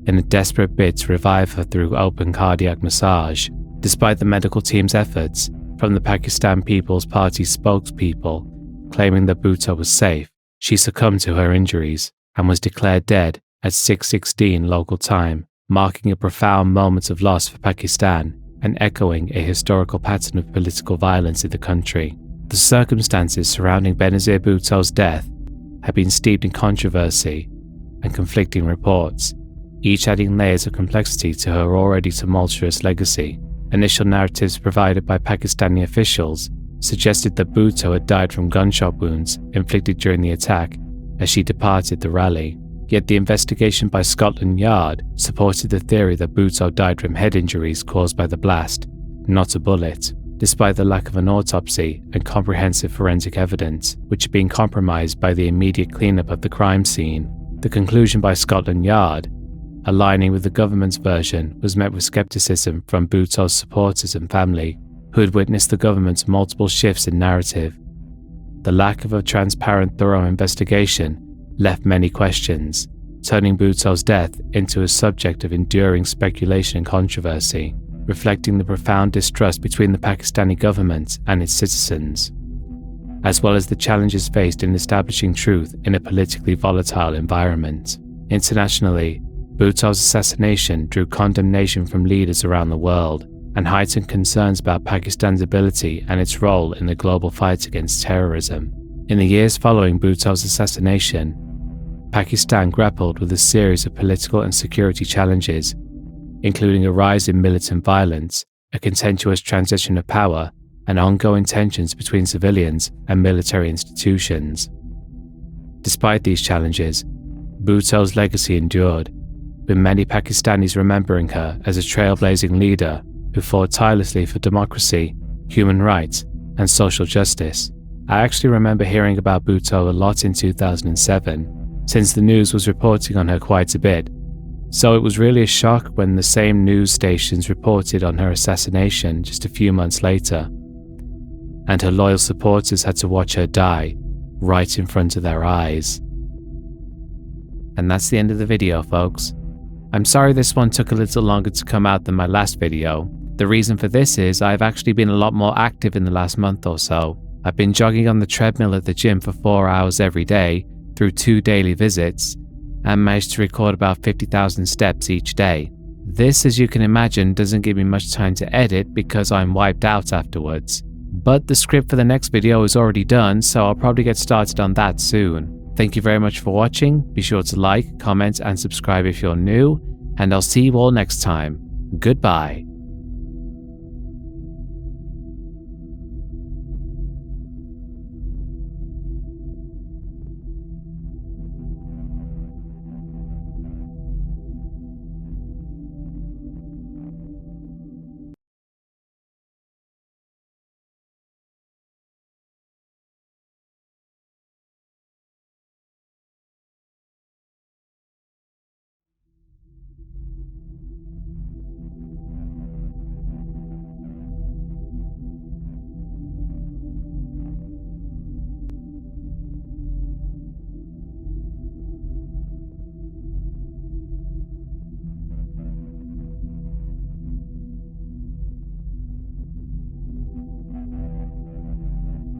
in a desperate bid to revive her through open cardiac massage. Despite the medical team's efforts, from the Pakistan People's Party spokespeople claiming that Bhutto was safe, she succumbed to her injuries and was declared dead at 6:16 local time, marking a profound moment of loss for Pakistan and echoing a historical pattern of political violence in the country. The circumstances surrounding Benazir Bhutto's death have been steeped in controversy and conflicting reports, each adding layers of complexity to her already tumultuous legacy. Initial narratives provided by Pakistani officials suggested that Bhutto had died from gunshot wounds inflicted during the attack as she departed the rally. Yet the investigation by Scotland Yard supported the theory that Bhutto died from head injuries caused by the blast, not a bullet, despite the lack of an autopsy and comprehensive forensic evidence, which had been compromised by the immediate cleanup of the crime scene. The conclusion by Scotland Yard, aligning with the government's version, was met with skepticism from Bhutto's supporters and family, who had witnessed the government's multiple shifts in narrative. The lack of a transparent, thorough investigation left many questions, turning Bhutto's death into a subject of enduring speculation and controversy, reflecting the profound distrust between the Pakistani government and its citizens, as well as the challenges faced in establishing truth in a politically volatile environment. Internationally, Bhutto's assassination drew condemnation from leaders around the world and heightened concerns about Pakistan's ability and its role in the global fight against terrorism. In the years following Bhutto's assassination, Pakistan grappled with a series of political and security challenges, including a rise in militant violence, a contentious transition of power, and ongoing tensions between civilians and military institutions. Despite these challenges, Bhutto's legacy endured, with many Pakistanis remembering her as a trailblazing leader who fought tirelessly for democracy, human rights, and social justice. I actually remember hearing about Bhutto a lot in 2007, since the news was reporting on her quite a bit, so it was really a shock when the same news stations reported on her assassination just a few months later, and her loyal supporters had to watch her die right in front of their eyes. And that's the end of the video, folks. I'm sorry this one took a little longer to come out than my last video. The reason for this is I've actually been a lot more active in the last month or so. I've been jogging on the treadmill at the gym for 4 hours every day through 2 daily visits and managed to record about 50,000 steps each day. This, as you can imagine, doesn't give me much time to edit because I'm wiped out afterwards. But the script for the next video is already done, so I'll probably get started on that soon. Thank you very much for watching. Be sure to like, comment and subscribe if you're new, and I'll see you all next time. Goodbye.